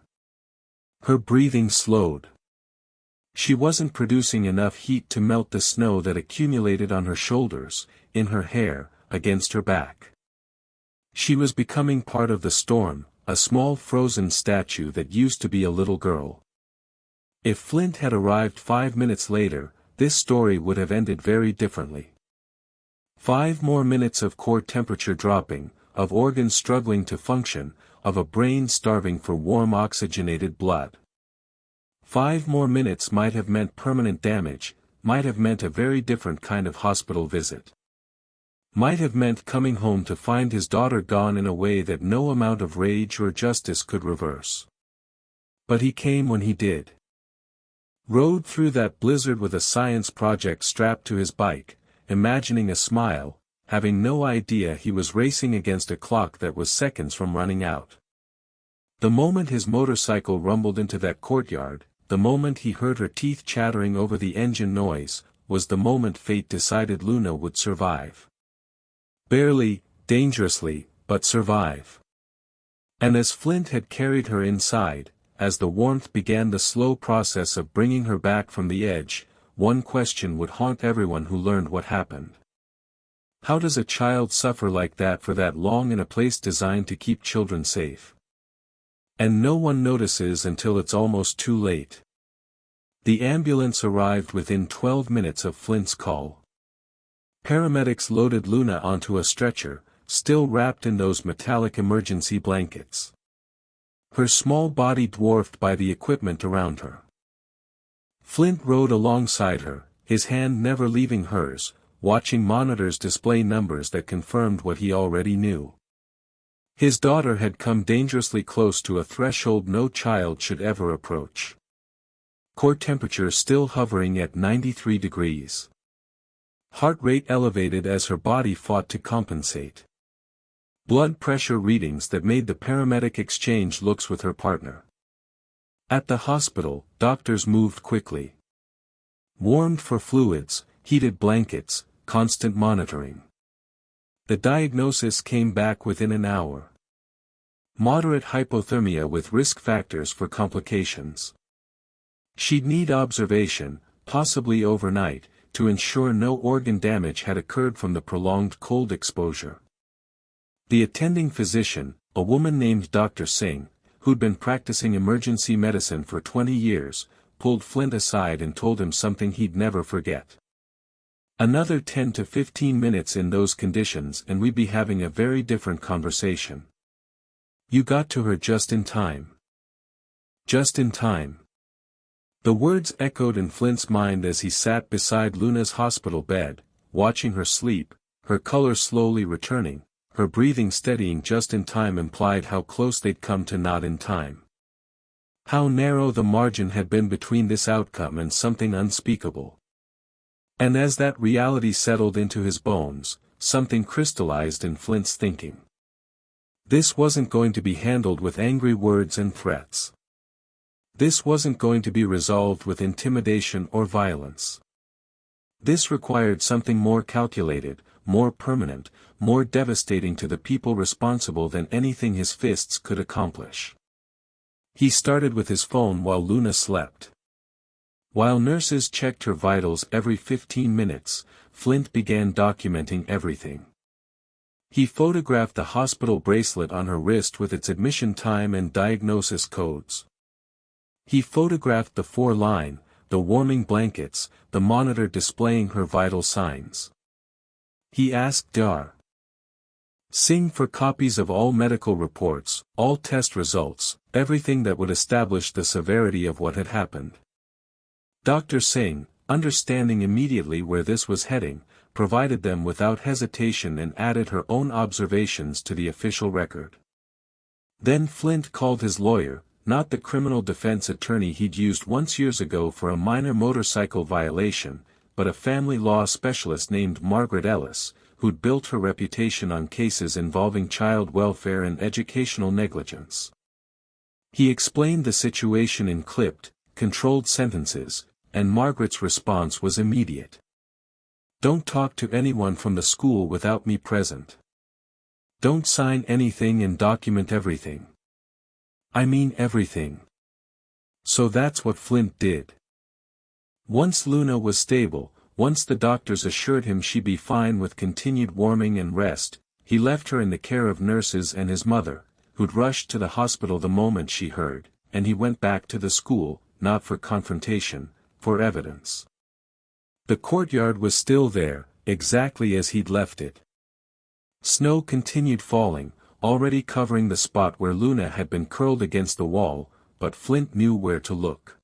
Her breathing slowed. She wasn't producing enough heat to melt the snow that accumulated on her shoulders, in her hair, against her back. She was becoming part of the storm, a small frozen statue that used to be a little girl. If Flint had arrived 5 minutes later, this story would have ended very differently. 5 more minutes of core temperature dropping, of organs struggling to function, of a brain starving for warm oxygenated blood. 5 more minutes might have meant permanent damage, might have meant a very different kind of hospital visit. Might have meant coming home to find his daughter gone in a way that no amount of rage or justice could reverse. But he came when he did. Rode through that blizzard with a science project strapped to his bike, imagining a smile, having no idea he was racing against a clock that was seconds from running out. The moment his motorcycle rumbled into that courtyard, the moment he heard her teeth chattering over the engine noise, was the moment fate decided Luna would survive. Barely, dangerously, but survive. And as Flint had carried her inside, as the warmth began the slow process of bringing her back from the edge, one question would haunt everyone who learned what happened. How does a child suffer like that for that long in a place designed to keep children safe? And no one notices until it's almost too late. The ambulance arrived within 12 minutes of Flint's call. Paramedics loaded Luna onto a stretcher, still wrapped in those metallic emergency blankets. Her small body dwarfed by the equipment around her. Flint rode alongside her, his hand never leaving hers, watching monitors display numbers that confirmed what he already knew. His daughter had come dangerously close to a threshold no child should ever approach. Core temperature still hovering at 93 degrees. Heart rate elevated as her body fought to compensate. Blood pressure readings that made the paramedic exchange looks with her partner. At the hospital, doctors moved quickly. Warmed for fluids, heated blankets, constant monitoring. The diagnosis came back within an hour. Moderate hypothermia with risk factors for complications. She'd need observation, possibly overnight, to ensure no organ damage had occurred from the prolonged cold exposure. The attending physician, a woman named Dr. Singh, who'd been practicing emergency medicine for 20 years, pulled Flint aside and told him something he'd never forget. Another 10 to 15 minutes in those conditions and we'd be having a very different conversation. You got to her just in time. Just in time. The words echoed in Flint's mind as he sat beside Luna's hospital bed, watching her sleep, her color slowly returning, her breathing steadying. Just in time implied how close they'd come to not in time. How narrow the margin had been between this outcome and something unspeakable. And as that reality settled into his bones, something crystallized in Flint's thinking. This wasn't going to be handled with angry words and threats. This wasn't going to be resolved with intimidation or violence. This required something more calculated, more permanent, more devastating to the people responsible than anything his fists could accomplish. He started with his phone while Luna slept. While nurses checked her vitals every 15 minutes, Flint began documenting everything. He photographed the hospital bracelet on her wrist with its admission time and diagnosis codes. He photographed the 4-line, the warming blankets, the monitor displaying her vital signs. He asked Dr. Singh for copies of all medical reports, all test results, everything that would establish the severity of what had happened. Dr. Singh, understanding immediately where this was heading, provided them without hesitation and added her own observations to the official record. Then Flint called his lawyer, not the criminal defense attorney he'd used once years ago for a minor motorcycle violation, but a family law specialist named Margaret Ellis, who'd built her reputation on cases involving child welfare and educational negligence. He explained the situation in clipped, controlled sentences, and Margaret's response was immediate. Don't talk to anyone from the school without me present. Don't sign anything and document everything. I mean everything. So that's what Flint did. Once Luna was stable, once the doctors assured him she'd be fine with continued warming and rest, he left her in the care of nurses and his mother, who'd rushed to the hospital the moment she heard, and he went back to the school, not for confrontation, for evidence. The courtyard was still there, exactly as he'd left it. Snow continued falling, already covering the spot where Luna had been curled against the wall, but Flint knew where to look.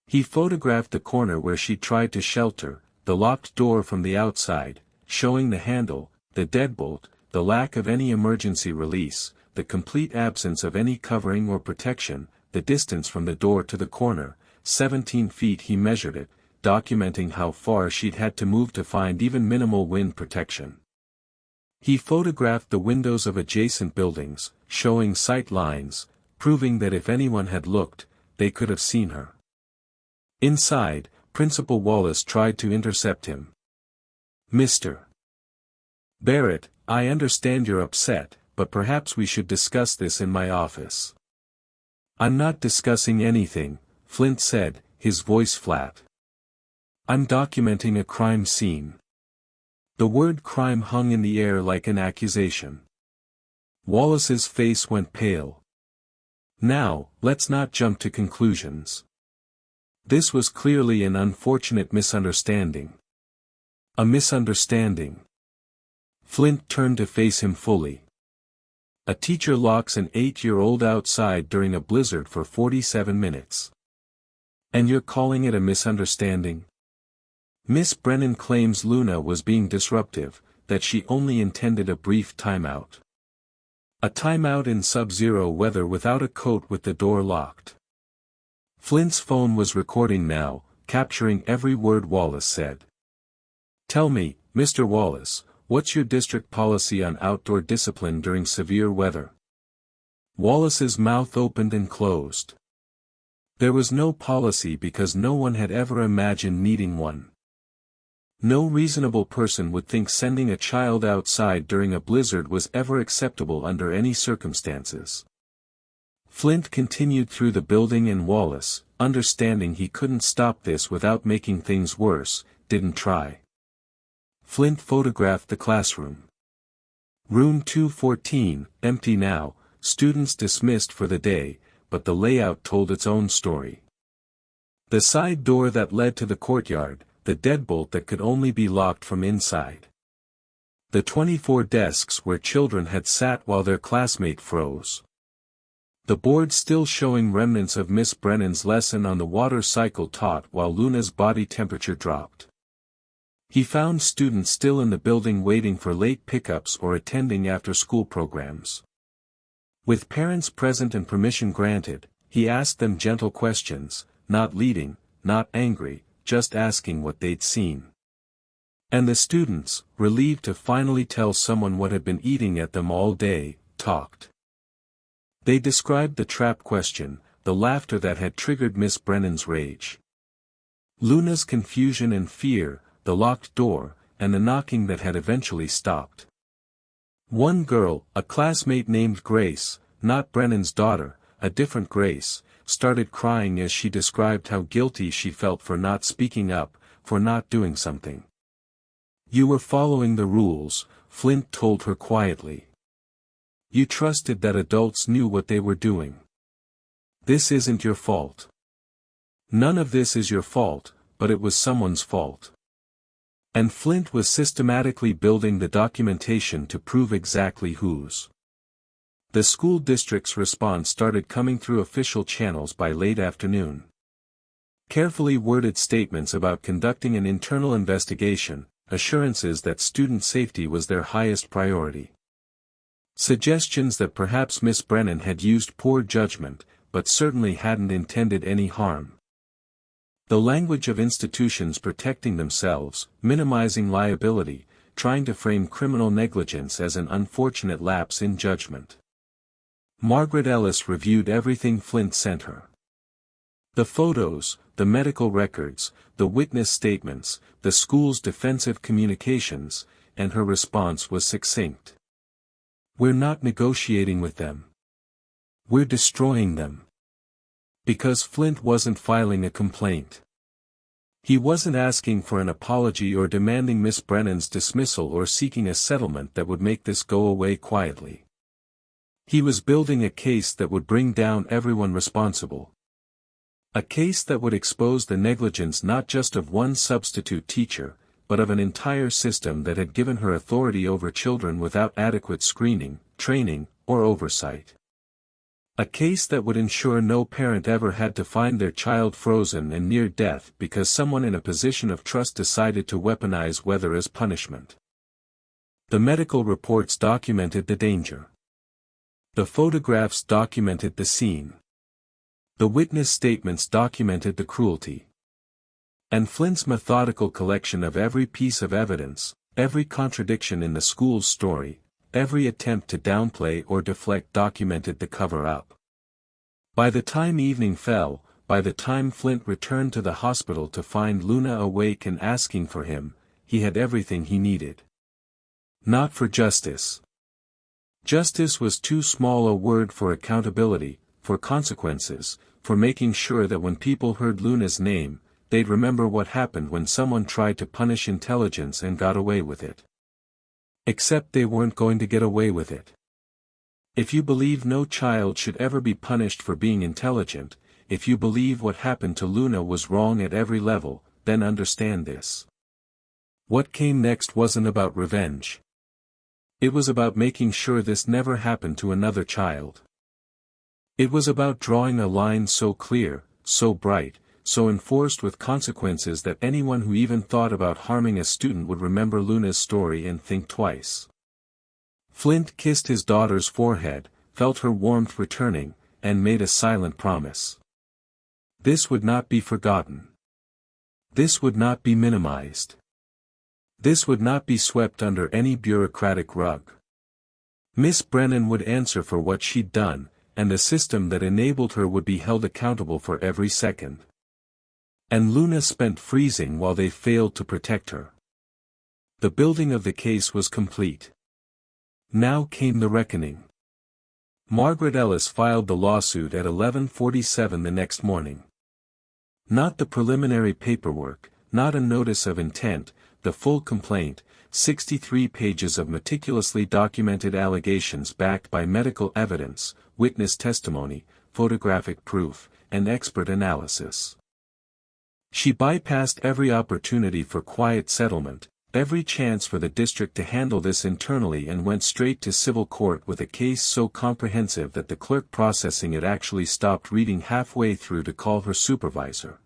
He photographed the corner where she tried to shelter, the locked door from the outside, showing the handle, the deadbolt, the lack of any emergency release, the complete absence of any covering or protection, the distance from the door to the corner, 17 feet he measured it, documenting how far she'd had to move to find even minimal wind protection. He photographed the windows of adjacent buildings, showing sight lines, proving that if anyone had looked, they could have seen her. Inside, Principal Wallace tried to intercept him. Mr. Barrett, I understand you're upset, but perhaps we should discuss this in my office. I'm not discussing anything, Flint said, his voice flat. I'm documenting a crime scene. The word crime hung in the air like an accusation. Wallace's face went pale. Now, let's not jump to conclusions. This was clearly an unfortunate misunderstanding. A misunderstanding. Flint turned to face him fully. A teacher locks an 8-year-old outside during a blizzard for 47 minutes. And you're calling it a misunderstanding? Miss Brennan claims Luna was being disruptive, that she only intended a brief timeout. A timeout in sub-zero weather without a coat with the door locked. Flint's phone was recording now, capturing every word Wallace said. Tell me, Mr. Wallace, what's your district policy on outdoor discipline during severe weather? Wallace's mouth opened and closed. There was no policy because no one had ever imagined needing one. No reasonable person would think sending a child outside during a blizzard was ever acceptable under any circumstances. Flint continued through the building and Wallace, understanding he couldn't stop this without making things worse, didn't try. Flint photographed the classroom. Room 214, empty now, students dismissed for the day, but the layout told its own story. The side door that led to the courtyard, the deadbolt that could only be locked from inside. The 24 desks where children had sat while their classmate froze. The board still showing remnants of Miss Brennan's lesson on the water cycle taught while Luna's body temperature dropped. He found students still in the building waiting for late pickups or attending after-school programs. With parents present and permission granted, he asked them gentle questions, not leading, not angry, just asking what they'd seen. And the students, relieved to finally tell someone what had been eating at them all day, talked. They described the trap question, the laughter that had triggered Miss Brennan's rage. Luna's confusion and fear, the locked door, and the knocking that had eventually stopped. One girl, a classmate named Grace, not Brennan's daughter, a different Grace, started crying as she described how guilty she felt for not speaking up, for not doing something. "You were following the rules," Flint told her quietly. "You trusted that adults knew what they were doing. This isn't your fault. None of this is your fault, but it was someone's fault." And Flint was systematically building the documentation to prove exactly whose. The school district's response started coming through official channels by late afternoon. Carefully worded statements about conducting an internal investigation, assurances that student safety was their highest priority. Suggestions that perhaps Miss Brennan had used poor judgment, but certainly hadn't intended any harm. The language of institutions protecting themselves, minimizing liability, trying to frame criminal negligence as an unfortunate lapse in judgment. Margaret Ellis reviewed everything Flint sent her. The photos, the medical records, the witness statements, the school's defensive communications, and her response was succinct. "We're not negotiating with them. We're destroying them." Because Flint wasn't filing a complaint. He wasn't asking for an apology or demanding Miss Brennan's dismissal or seeking a settlement that would make this go away quietly. He was building a case that would bring down everyone responsible. A case that would expose the negligence not just of one substitute teacher, but of an entire system that had given her authority over children without adequate screening, training, or oversight. A case that would ensure no parent ever had to find their child frozen and near death because someone in a position of trust decided to weaponize weather as punishment. The medical reports documented the danger. The photographs documented the scene. The witness statements documented the cruelty. And Flint's methodical collection of every piece of evidence, every contradiction in the school's story, every attempt to downplay or deflect documented the cover-up. By the time evening fell, by the time Flint returned to the hospital to find Luna awake and asking for him, he had everything he needed. Not for justice. Justice was too small a word for accountability, for consequences, for making sure that when people heard Luna's name, they'd remember what happened when someone tried to punish intelligence and got away with it. Except they weren't going to get away with it. If you believe no child should ever be punished for being intelligent, if you believe what happened to Luna was wrong at every level, then understand this. What came next wasn't about revenge. It was about making sure this never happened to another child. It was about drawing a line so clear, so bright, so enforced with consequences that anyone who even thought about harming a student would remember Luna's story and think twice. Flint kissed his daughter's forehead, felt her warmth returning, and made a silent promise. This would not be forgotten. This would not be minimized. This would not be swept under any bureaucratic rug. Miss Brennan would answer for what she'd done, and the system that enabled her would be held accountable for every second. And Luna spent freezing while they failed to protect her. The building of the case was complete. Now came the reckoning. Margaret Ellis filed the lawsuit at 11:47 the next morning. Not the preliminary paperwork, not a notice of intent, the full complaint, 63 pages of meticulously documented allegations backed by medical evidence, witness testimony, photographic proof, and expert analysis. She bypassed every opportunity for quiet settlement, every chance for the district to handle this internally, and went straight to civil court with a case so comprehensive that the clerk processing it actually stopped reading halfway through to call her supervisor.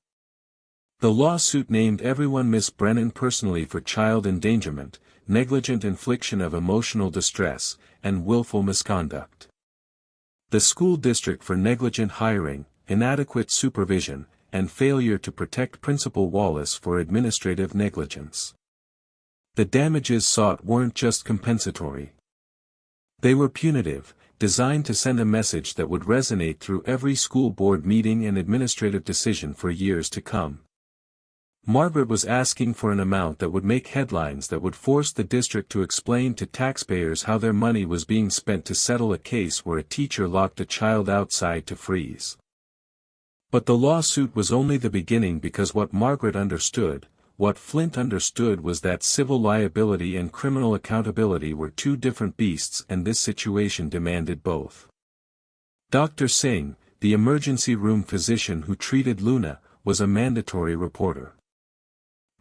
The lawsuit named everyone Miss Brennan personally for child endangerment, negligent infliction of emotional distress, and willful misconduct. The school district for negligent hiring, inadequate supervision, and failure to protect Principal Wallace for administrative negligence. The damages sought weren't just compensatory. They were punitive, designed to send a message that would resonate through every school board meeting and administrative decision for years to come. Margaret was asking for an amount that would make headlines, that would force the district to explain to taxpayers how their money was being spent to settle a case where a teacher locked a child outside to freeze. But the lawsuit was only the beginning, because what Margaret understood, what Flint understood, was that civil liability and criminal accountability were two different beasts, and this situation demanded both. Dr. Singh, the emergency room physician who treated Luna, was a mandatory reporter.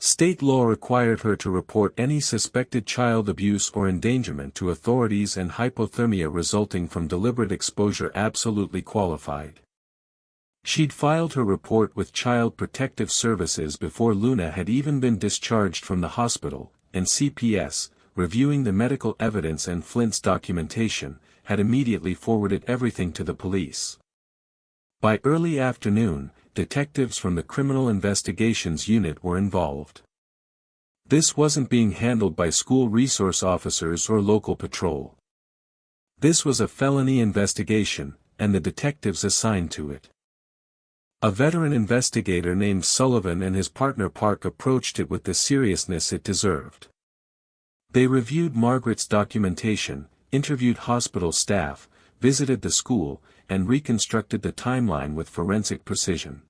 State law required her to report any suspected child abuse or endangerment to authorities, and hypothermia resulting from deliberate exposure absolutely qualified. She'd filed her report with Child Protective Services before Luna had even been discharged from the hospital, and CPS, reviewing the medical evidence and Flint's documentation, had immediately forwarded everything to the police. By early afternoon, detectives from the Criminal Investigations Unit were involved. This wasn't being handled by school resource officers or local patrol. This was a felony investigation, and the detectives assigned to it. A veteran investigator named Sullivan and his partner Park approached it with the seriousness it deserved. They reviewed Margaret's documentation, interviewed hospital staff, visited the school, and reconstructed the timeline with forensic precision.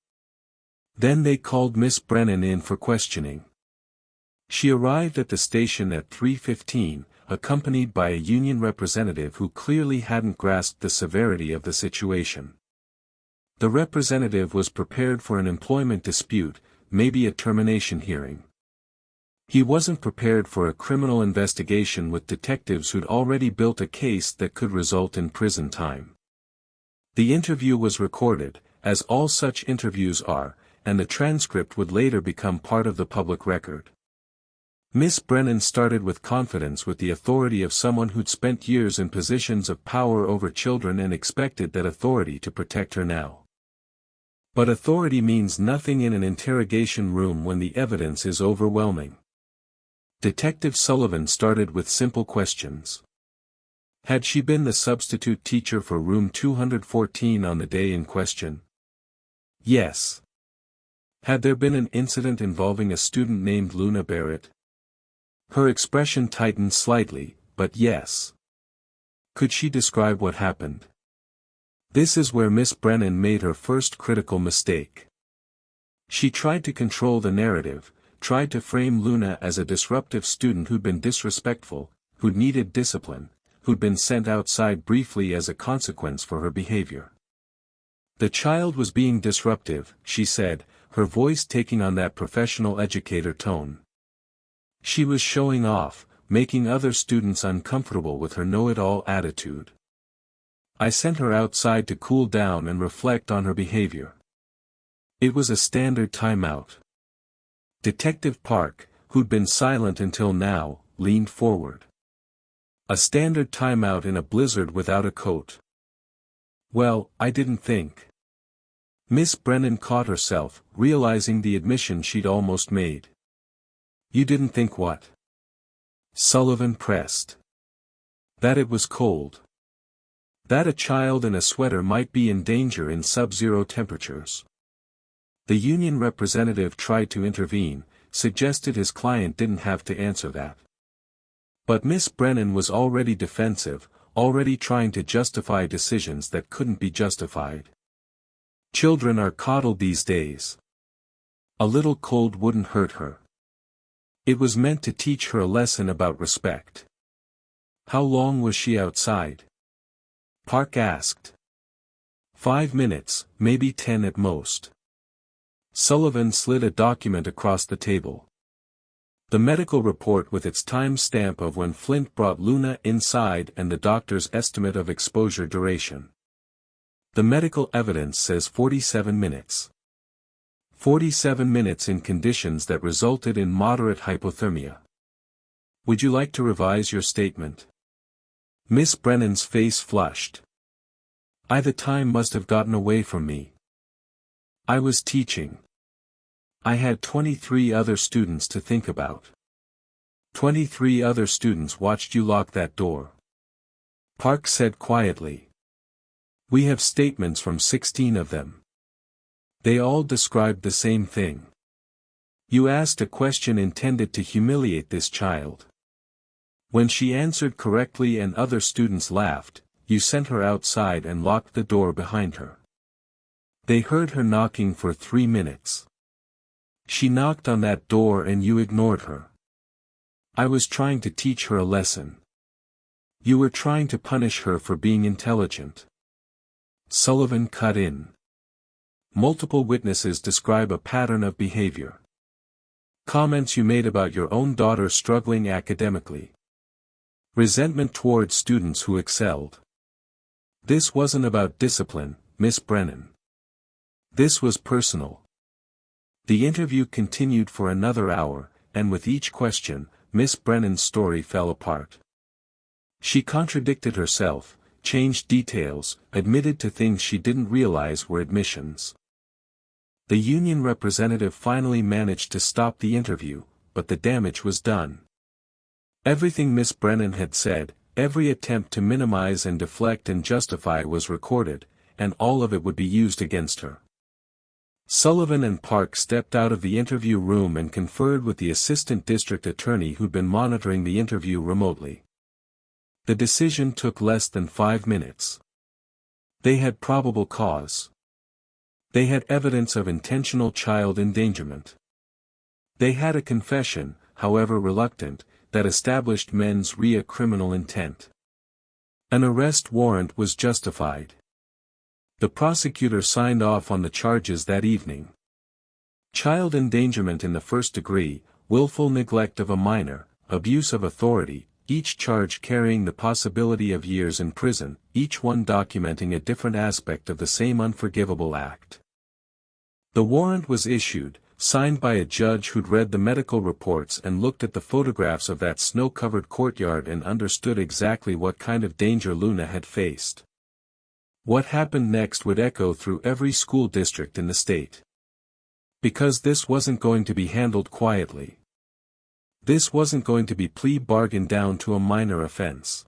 Then they called Miss Brennan in for questioning. She arrived at the station at 3:15, accompanied by a union representative who clearly hadn't grasped the severity of the situation. The representative was prepared for an employment dispute, maybe a termination hearing. He wasn't prepared for a criminal investigation with detectives who'd already built a case that could result in prison time. The interview was recorded, as all such interviews are, and the transcript would later become part of the public record. Miss Brennan started with confidence, with the authority of someone who'd spent years in positions of power over children and expected that authority to protect her now. But authority means nothing in an interrogation room when the evidence is overwhelming. Detective Sullivan started with simple questions. Had she been the substitute teacher for room 214 on the day in question? Yes. Had there been an incident involving a student named Luna Barrett? Her expression tightened slightly, but yes. Could she describe what happened? This is where Miss Brennan made her first critical mistake. She tried to control the narrative, tried to frame Luna as a disruptive student who'd been disrespectful, who'd needed discipline, who'd been sent outside briefly as a consequence for her behavior. The child was being disruptive, she said, her voice taking on that professional educator tone. She was showing off, making other students uncomfortable with her know-it-all attitude. I sent her outside to cool down and reflect on her behavior. It was a standard timeout. Detective Park, who'd been silent until now, leaned forward. A standard timeout in a blizzard without a coat. Well, I didn't think. Miss Brennan caught herself, realizing the admission she'd almost made. You didn't think what? Sullivan pressed. That it was cold. That a child in a sweater might be in danger in sub-zero temperatures. The union representative tried to intervene, suggested his client didn't have to answer that. But Miss Brennan was already defensive, already trying to justify decisions that couldn't be justified. Children are coddled these days. A little cold wouldn't hurt her. It was meant to teach her a lesson about respect. How long was she outside? Park asked. 5 minutes, maybe 10 at most. Sullivan slid a document across the table. The medical report with its time stamp of when Flint brought Luna inside and the doctor's estimate of exposure duration. The medical evidence says 47 minutes. 47 minutes in conditions that resulted in moderate hypothermia. Would you like to revise your statement? Miss Brennan's face flushed. The time must have gotten away from me. I was teaching. I had 23 other students to think about. 23 other students watched you lock that door. Park said quietly. We have statements from 16 of them. They all described the same thing. You asked a question intended to humiliate this child. When she answered correctly and other students laughed, you sent her outside and locked the door behind her. They heard her knocking for 3 minutes. She knocked on that door and you ignored her. I was trying to teach her a lesson. You were trying to punish her for being intelligent. Sullivan cut in. Multiple witnesses describe a pattern of behavior. Comments you made about your own daughter struggling academically. Resentment towards students who excelled. This wasn't about discipline, Miss Brennan. This was personal. The interview continued for another hour, and with each question, Miss Brennan's story fell apart. She contradicted herself, changed details, admitted to things she didn't realize were admissions. The union representative finally managed to stop the interview, but the damage was done. Everything Miss Brennan had said, every attempt to minimize and deflect and justify was recorded, and all of it would be used against her. Sullivan and Park stepped out of the interview room and conferred with the assistant district attorney who'd been monitoring the interview remotely. The decision took less than 5 minutes. They had probable cause. They had evidence of intentional child endangerment. They had a confession, however reluctant, that established mens rea criminal intent. An arrest warrant was justified. The prosecutor signed off on the charges that evening. Child endangerment in the first degree, willful neglect of a minor, abuse of authority, each charge carrying the possibility of years in prison, each one documenting a different aspect of the same unforgivable act. The warrant was issued, signed by a judge who'd read the medical reports and looked at the photographs of that snow-covered courtyard and understood exactly what kind of danger Luna had faced. What happened next would echo through every school district in the state. Because this wasn't going to be handled quietly. This wasn't going to be plea bargained down to a minor offense.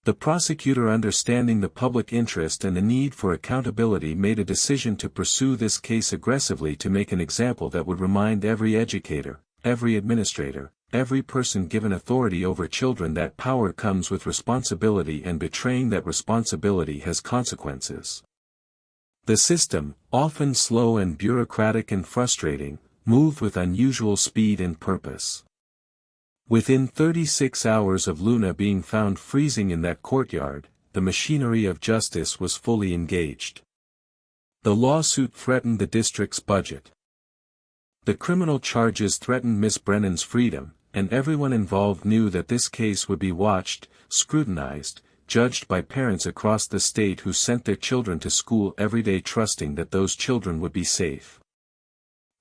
The prosecutor, understanding the public interest and the need for accountability, made a decision to pursue this case aggressively to make an example that would remind every educator, every administrator, every person given authority over children that power comes with responsibility and betraying that responsibility has consequences. The system, often slow and bureaucratic and frustrating, moved with unusual speed and purpose. Within 36 hours of Luna being found freezing in that courtyard, the machinery of justice was fully engaged. The lawsuit threatened the district's budget. The criminal charges threatened Miss Brennan's freedom, and everyone involved knew that this case would be watched, scrutinized, judged by parents across the state who sent their children to school every day trusting that those children would be safe.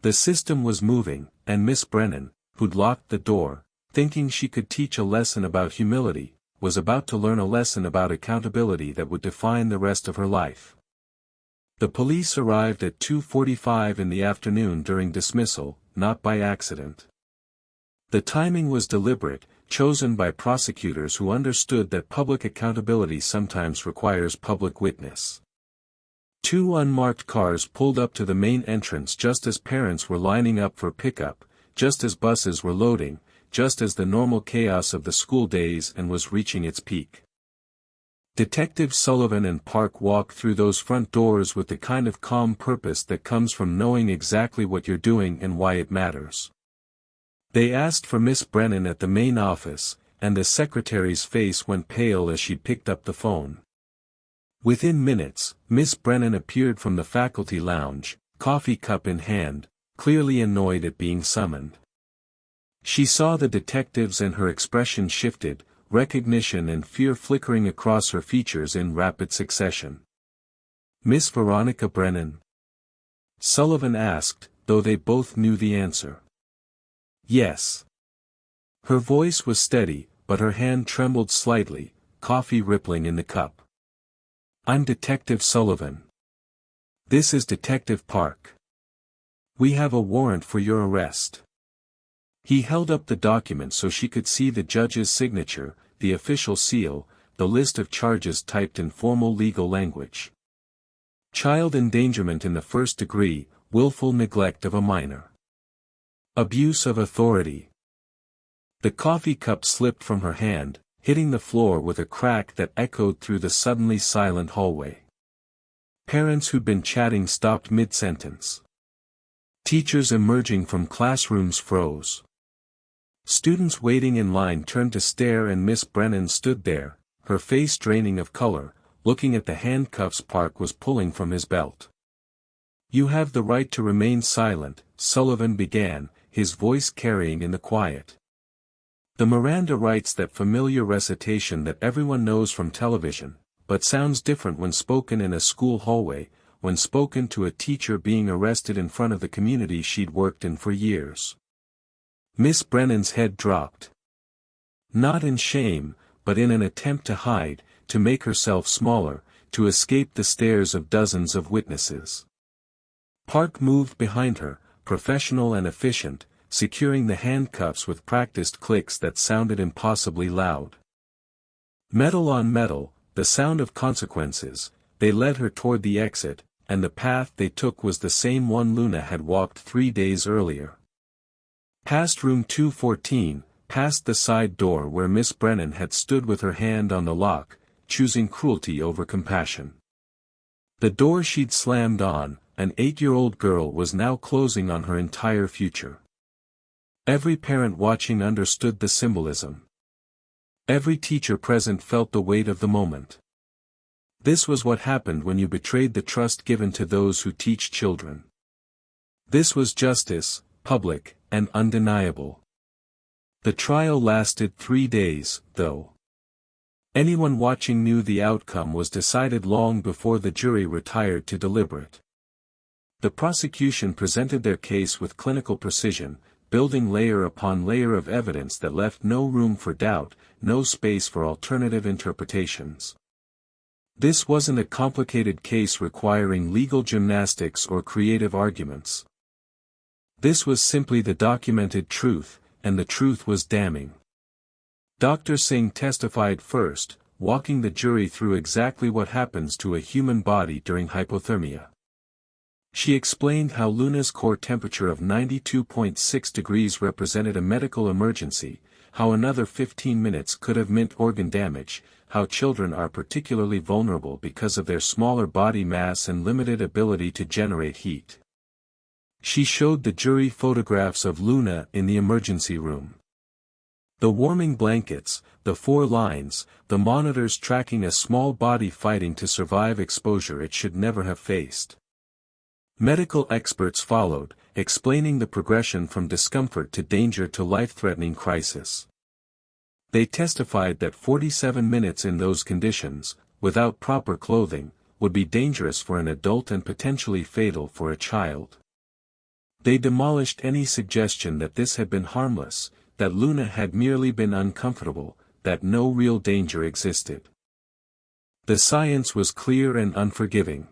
The system was moving, and Miss Brennan, who'd locked the door, thinking she could teach a lesson about humility, was about to learn a lesson about accountability that would define the rest of her life. The police arrived at 2:45 in the afternoon during dismissal, not by accident. The timing was deliberate, chosen by prosecutors who understood that public accountability sometimes requires public witness. 2 unmarked cars pulled up to the main entrance just as parents were lining up for pickup, just as buses were loading, just as the normal chaos of the school days and was reaching its peak. Detectives Sullivan and Park walked through those front doors with the kind of calm purpose that comes from knowing exactly what you're doing and why it matters. They asked for Miss Brennan at the main office, and the secretary's face went pale as she picked up the phone. Within minutes, Miss Brennan appeared from the faculty lounge, coffee cup in hand, clearly annoyed at being summoned. She saw the detectives and her expression shifted, recognition and fear flickering across her features in rapid succession. "Miss Veronica Brennan?" Sullivan asked, though they both knew the answer. "Yes." Her voice was steady, but her hand trembled slightly, coffee rippling in the cup. "I'm Detective Sullivan. This is Detective Park. We have a warrant for your arrest." He held up the document so she could see the judge's signature, the official seal, the list of charges typed in formal legal language. Child endangerment in the first degree, willful neglect of a minor. Abuse of authority. The coffee cup slipped from her hand, hitting the floor with a crack that echoed through the suddenly silent hallway. Parents who'd been chatting stopped mid-sentence. Teachers emerging from classrooms froze. Students waiting in line turned to stare, and Miss Brennan stood there, her face draining of color, looking at the handcuffs Park was pulling from his belt. "You have the right to remain silent," Sullivan began, his voice carrying in the quiet. The Miranda rights, that familiar recitation that everyone knows from television, but sounds different when spoken in a school hallway, when spoken to a teacher being arrested in front of the community she'd worked in for years. Miss Brennan's head dropped. Not in shame, but in an attempt to hide, to make herself smaller, to escape the stares of dozens of witnesses. Park moved behind her, professional and efficient, securing the handcuffs with practiced clicks that sounded impossibly loud. Metal on metal, the sound of consequences. They led her toward the exit, and the path they took was the same one Luna had walked 3 days earlier. Past room 214, past the side door where Miss Brennan had stood with her hand on the lock, choosing cruelty over compassion. The door she'd slammed on, an 8-year-old girl, was now closing on her entire future. Every parent watching understood the symbolism. Every teacher present felt the weight of the moment. This was what happened when you betrayed the trust given to those who teach children. This was justice, public, and undeniable. The trial lasted 3 days, though. Anyone watching knew the outcome was decided long before the jury retired to deliberate. The prosecution presented their case with clinical precision, building layer upon layer of evidence that left no room for doubt, no space for alternative interpretations. This wasn't a complicated case requiring legal gymnastics or creative arguments. This was simply the documented truth, and the truth was damning. Dr. Singh testified first, walking the jury through exactly what happens to a human body during hypothermia. She explained how Luna's core temperature of 92.6 degrees represented a medical emergency, how another 15 minutes could have meant organ damage, how children are particularly vulnerable because of their smaller body mass and limited ability to generate heat. She showed the jury photographs of Luna in the emergency room. The warming blankets, the 4 lines, the monitors tracking a small body fighting to survive exposure it should never have faced. Medical experts followed, explaining the progression from discomfort to danger to life-threatening crisis. They testified that 47 minutes in those conditions, without proper clothing, would be dangerous for an adult and potentially fatal for a child. They demolished any suggestion that this had been harmless, that Luna had merely been uncomfortable, that no real danger existed. The science was clear and unforgiving.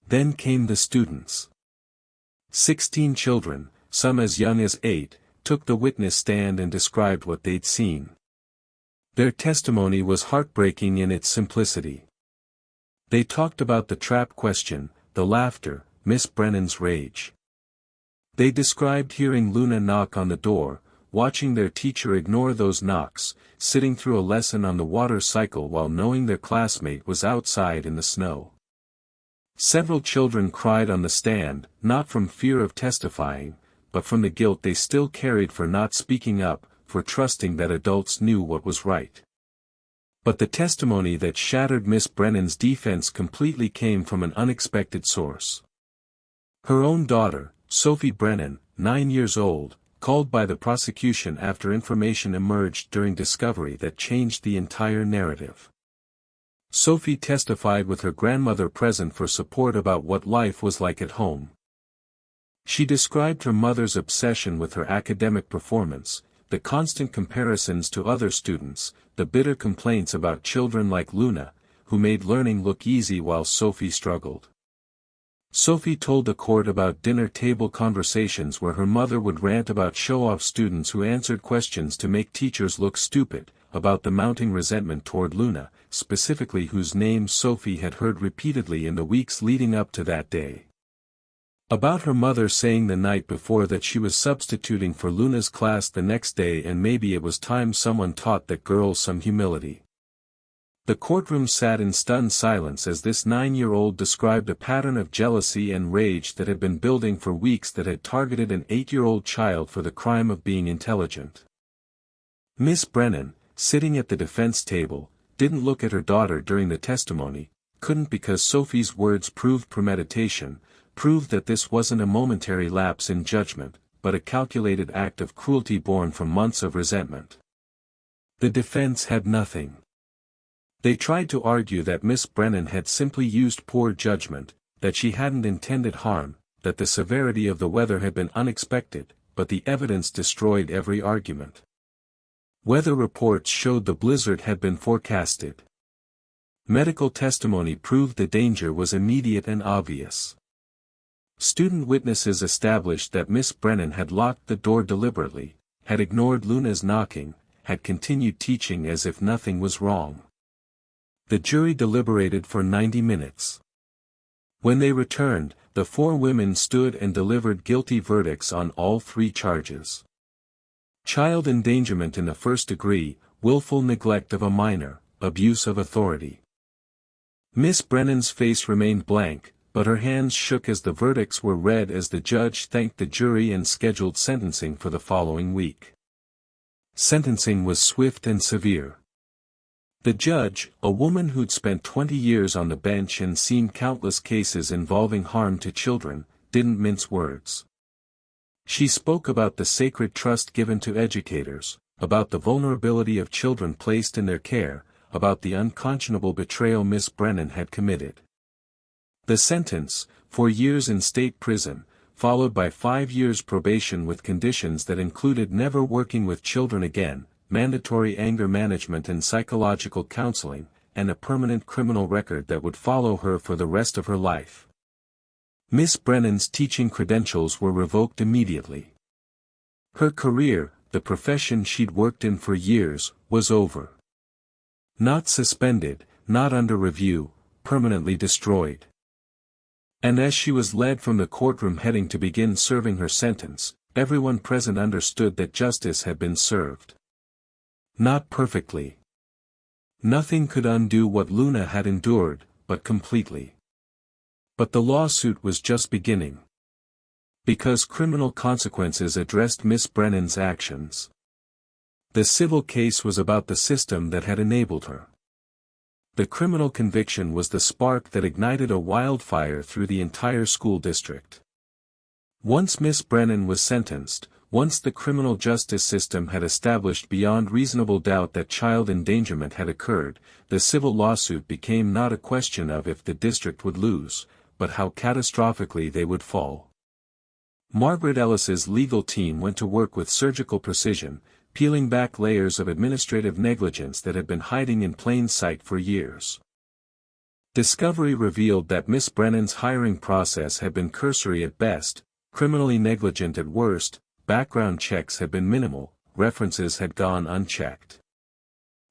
Then came the students. 16 children, some as young as 8, took the witness stand and described what they'd seen. Their testimony was heartbreaking in its simplicity. They talked about the trap question, the laughter, Miss Brennan's rage. They described hearing Luna knock on the door, watching their teacher ignore those knocks, sitting through a lesson on the water cycle while knowing their classmate was outside in the snow. Several children cried on the stand, not from fear of testifying, but from the guilt they still carried for not speaking up, for trusting that adults knew what was right. But the testimony that shattered Miss Brennan's defense completely came from an unexpected source. Her own daughter, Sophie Brennan, 9 years old, called by the prosecution after information emerged during discovery that changed the entire narrative. Sophie testified with her grandmother present for support about what life was like at home. She described her mother's obsession with her academic performance, the constant comparisons to other students, the bitter complaints about children like Luna, who made learning look easy while Sophie struggled. Sophie told the court about dinner table conversations where her mother would rant about show-off students who answered questions to make teachers look stupid, about the mounting resentment toward Luna, specifically whose name Sophie had heard repeatedly in the weeks leading up to that day. About her mother saying the night before that she was substituting for Luna's class the next day and maybe it was time someone taught that girl some humility. The courtroom sat in stunned silence as this 9-year-old described a pattern of jealousy and rage that had been building for weeks that had targeted an 8-year-old child for the crime of being intelligent. Miss Brennan, sitting at the defense table, didn't look at her daughter during the testimony, couldn't because Sophie's words proved premeditation, proved that this wasn't a momentary lapse in judgment, but a calculated act of cruelty born from months of resentment. The defense had nothing. They tried to argue that Miss Brennan had simply used poor judgment, that she hadn't intended harm, that the severity of the weather had been unexpected, but the evidence destroyed every argument. Weather reports showed the blizzard had been forecasted. Medical testimony proved the danger was immediate and obvious. Student witnesses established that Miss Brennan had locked the door deliberately, had ignored Luna's knocking, had continued teaching as if nothing was wrong. The jury deliberated for 90 minutes. When they returned, the 4 women stood and delivered guilty verdicts on all 3 charges. Child endangerment in the first degree, willful neglect of a minor, abuse of authority. Miss Brennan's face remained blank, but her hands shook as the verdicts were read as the judge thanked the jury and scheduled sentencing for the following week. Sentencing was swift and severe. The judge, a woman who'd spent 20 years on the bench and seen countless cases involving harm to children, didn't mince words. She spoke about the sacred trust given to educators, about the vulnerability of children placed in their care, about the unconscionable betrayal Miss Brennan had committed. The sentence, 4 years in state prison, followed by 5 years probation with conditions that included never working with children again, mandatory anger management and psychological counseling, and a permanent criminal record that would follow her for the rest of her life. Miss Brennan's teaching credentials were revoked immediately. Her career, the profession she'd worked in for years, was over. Not suspended, not under review, permanently destroyed. And as she was led from the courtroom heading to begin serving her sentence, everyone present understood that justice had been served. Not perfectly. Nothing could undo what Luna had endured, but completely. But the lawsuit was just beginning. Because criminal consequences addressed Miss Brennan's actions. The civil case was about the system that had enabled her. The criminal conviction was the spark that ignited a wildfire through the entire school district. Once Miss Brennan was sentenced, once the criminal justice system had established beyond reasonable doubt that child endangerment had occurred, the civil lawsuit became not a question of if the district would lose, but how catastrophically they would fall. Margaret Ellis's legal team went to work with surgical precision, peeling back layers of administrative negligence that had been hiding in plain sight for years. Discovery revealed that Miss Brennan's hiring process had been cursory at best, criminally negligent at worst, background checks had been minimal, references had gone unchecked.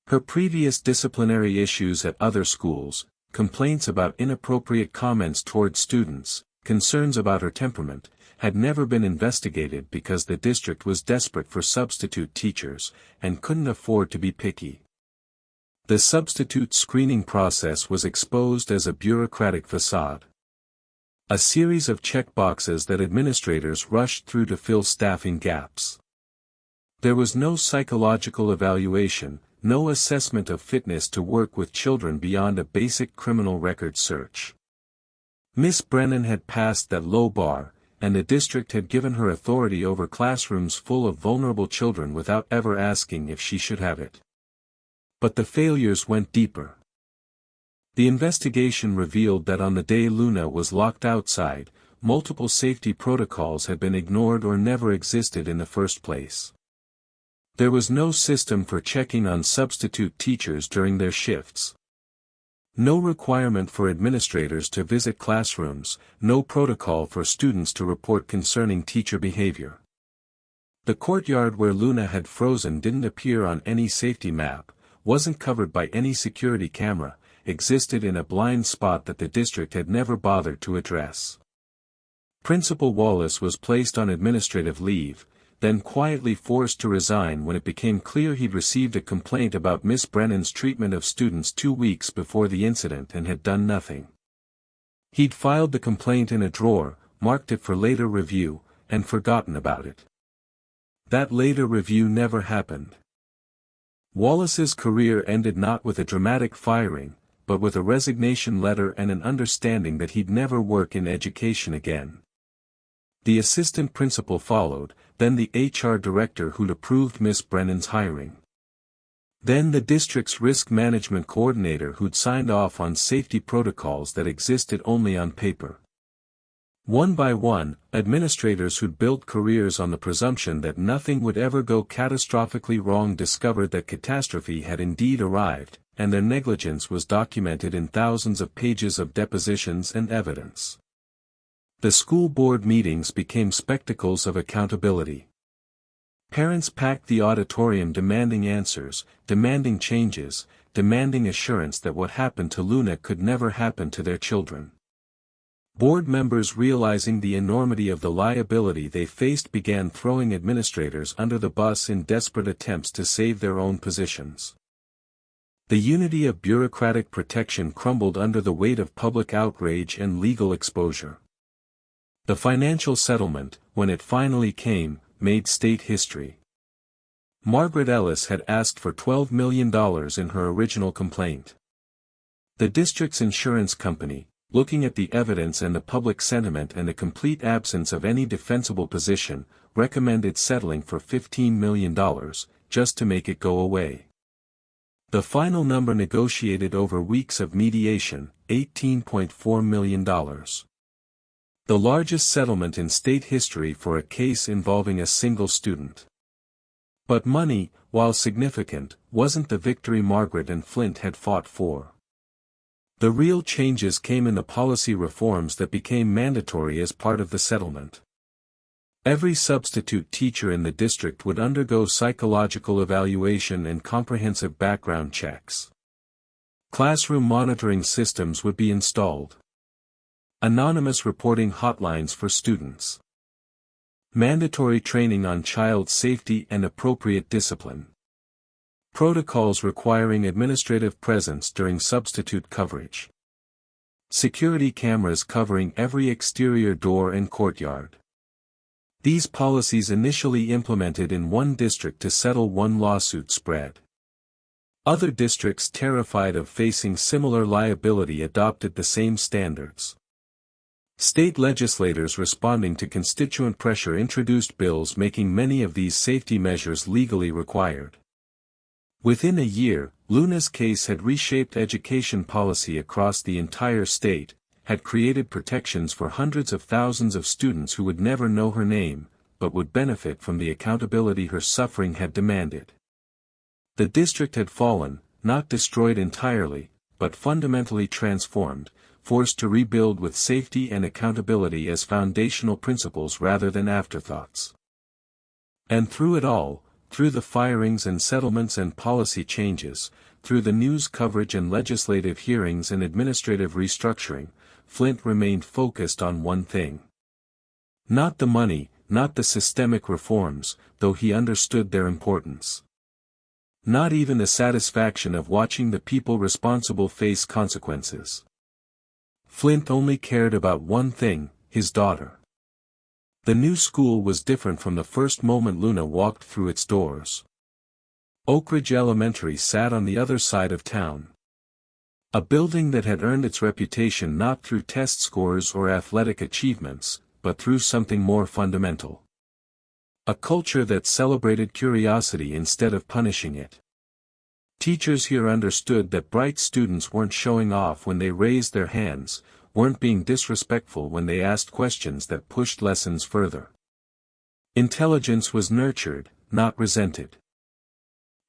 Her previous disciplinary issues at other schools, complaints about inappropriate comments toward students, concerns about her temperament, had never been investigated because the district was desperate for substitute teachers, and couldn't afford to be picky. The substitute screening process was exposed as a bureaucratic facade. A series of checkboxes that administrators rushed through to fill staffing gaps. There was no psychological evaluation, no assessment of fitness to work with children beyond a basic criminal record search. Miss Brennan had passed that low bar, and the district had given her authority over classrooms full of vulnerable children without ever asking if she should have it. But the failures went deeper. The investigation revealed that on the day Luna was locked outside, multiple safety protocols had been ignored or never existed in the first place. There was no system for checking on substitute teachers during their shifts. No requirement for administrators to visit classrooms, no protocol for students to report concerning teacher behavior. The courtyard where Luna had frozen didn't appear on any safety map, wasn't covered by any security camera, existed in a blind spot that the district had never bothered to address. Principal Wallace was placed on administrative leave, then quietly forced to resign when it became clear he'd received a complaint about Miss Brennan's treatment of students 2 weeks before the incident and had done nothing. He'd filed the complaint in a drawer, marked it for later review, and forgotten about it. That later review never happened. Wallace's career ended not with a dramatic firing, but with a resignation letter and an understanding that he'd never work in education again. The assistant principal followed, then the HR director who'd approved Miss Brennan's hiring. Then the district's risk management coordinator who'd signed off on safety protocols that existed only on paper. One by one, administrators who'd built careers on the presumption that nothing would ever go catastrophically wrong discovered that catastrophe had indeed arrived, and their negligence was documented in thousands of pages of depositions and evidence. The school board meetings became spectacles of accountability. Parents packed the auditorium demanding answers, demanding changes, demanding assurance that what happened to Luna could never happen to their children. Board members, realizing the enormity of the liability they faced, began throwing administrators under the bus in desperate attempts to save their own positions. The unity of bureaucratic protection crumbled under the weight of public outrage and legal exposure. The financial settlement, when it finally came, made state history. Margaret Ellis had asked for $12 million in her original complaint. The district's insurance company, looking at the evidence and the public sentiment and the complete absence of any defensible position, recommended settling for $15 million, just to make it go away. The final number, negotiated over weeks of mediation, $18.4 million. The largest settlement in state history for a case involving a single student. But money, while significant, wasn't the victory Margaret and Flint had fought for. The real changes came in the policy reforms that became mandatory as part of the settlement. Every substitute teacher in the district would undergo psychological evaluation and comprehensive background checks. Classroom monitoring systems would be installed. Anonymous reporting hotlines for students. Mandatory training on child safety and appropriate discipline. Protocols requiring administrative presence during substitute coverage. Security cameras covering every exterior door and courtyard. These policies, initially implemented in one district to settle one lawsuit, spread. Other districts, terrified of facing similar liability, adopted the same standards. State legislators, responding to constituent pressure, introduced bills making many of these safety measures legally required. Within a year, Luna's case had reshaped education policy across the entire state, had created protections for hundreds of thousands of students who would never know her name, but would benefit from the accountability her suffering had demanded. The district had fallen, not destroyed entirely, but fundamentally transformed, forced to rebuild with safety and accountability as foundational principles rather than afterthoughts. And through it all, through the firings and settlements and policy changes, through the news coverage and legislative hearings and administrative restructuring, Flint remained focused on one thing. Not the money, not the systemic reforms, though he understood their importance. Not even the satisfaction of watching the people responsible face consequences. Flint only cared about one thing, his daughter. The new school was different from the first moment Luna walked through its doors. Oak Ridge Elementary sat on the other side of town. A building that had earned its reputation not through test scores or athletic achievements, but through something more fundamental. A culture that celebrated curiosity instead of punishing it. Teachers here understood that bright students weren't showing off when they raised their hands, weren't being disrespectful when they asked questions that pushed lessons further. Intelligence was nurtured, not resented.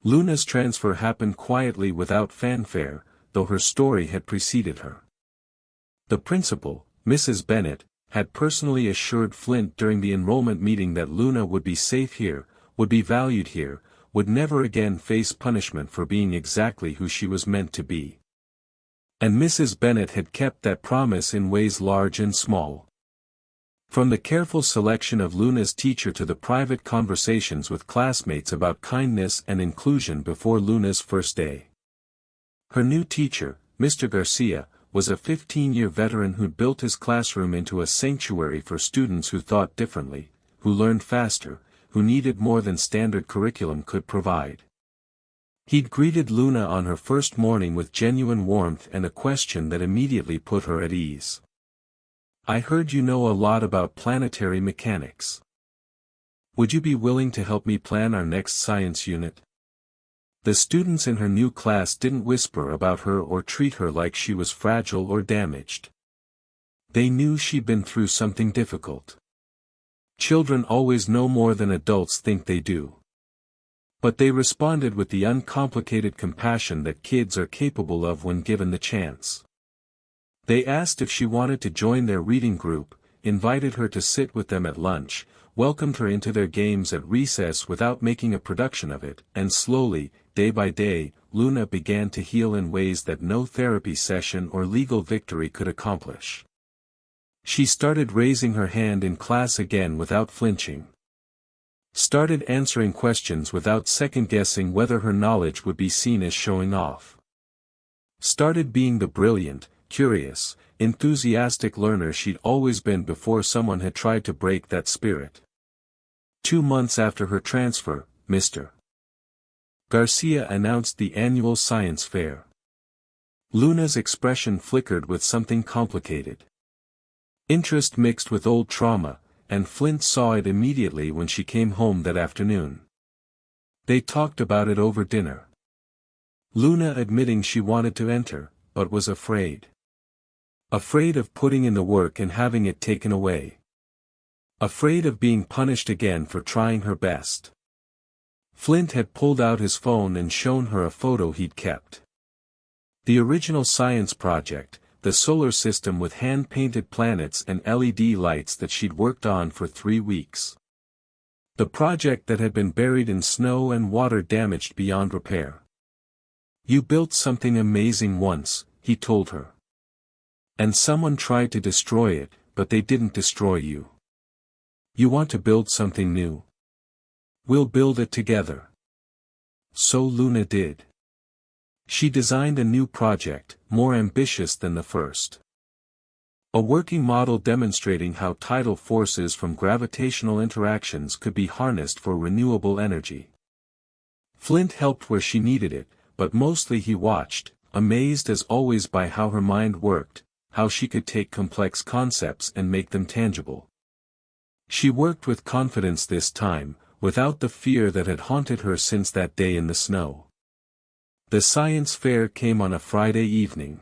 Luna's transfer happened quietly without fanfare, though her story had preceded her. The principal, Mrs. Bennett, had personally assured Flint during the enrollment meeting that Luna would be safe here, would be valued here, would never again face punishment for being exactly who she was meant to be. And Mrs. Bennett had kept that promise in ways large and small. From the careful selection of Luna's teacher to the private conversations with classmates about kindness and inclusion before Luna's first day. Her new teacher, Mr. Garcia, was a 15-year veteran who'd built his classroom into a sanctuary for students who thought differently, who learned faster, who needed more than standard curriculum could provide. He'd greeted Luna on her first morning with genuine warmth and a question that immediately put her at ease. "I heard you know a lot about planetary mechanics. Would you be willing to help me plan our next science unit?" The students in her new class didn't whisper about her or treat her like she was fragile or damaged. They knew she'd been through something difficult. Children always know more than adults think they do. But they responded with the uncomplicated compassion that kids are capable of when given the chance. They asked if she wanted to join their reading group, invited her to sit with them at lunch, welcomed her into their games at recess without making a production of it, and slowly, day by day, Luna began to heal in ways that no therapy session or legal victory could accomplish. She started raising her hand in class again without flinching. Started answering questions without second-guessing whether her knowledge would be seen as showing off. Started being the brilliant, curious, enthusiastic learner she'd always been before someone had tried to break that spirit. 2 months after her transfer, Mr. Garcia announced the annual science fair. Luna's expression flickered with something complicated. Interest mixed with old trauma, and Flint saw it immediately when she came home that afternoon. They talked about it over dinner. Luna admitting she wanted to enter, but was afraid. Afraid of putting in the work and having it taken away. Afraid of being punished again for trying her best. Flint had pulled out his phone and shown her a photo he'd kept. The original science project, the solar system with hand-painted planets and LED lights that she'd worked on for 3 weeks. The project that had been buried in snow and water damaged beyond repair. "You built something amazing once," he told her. "And someone tried to destroy it, but they didn't destroy you. You want to build something new? We'll build it together." So Luna did. She designed a new project, more ambitious than the first. A working model demonstrating how tidal forces from gravitational interactions could be harnessed for renewable energy. Flint helped where she needed it, but mostly he watched, amazed as always by how her mind worked, how she could take complex concepts and make them tangible. She worked with confidence this time, without the fear that had haunted her since that day in the snow. The science fair came on a Friday evening.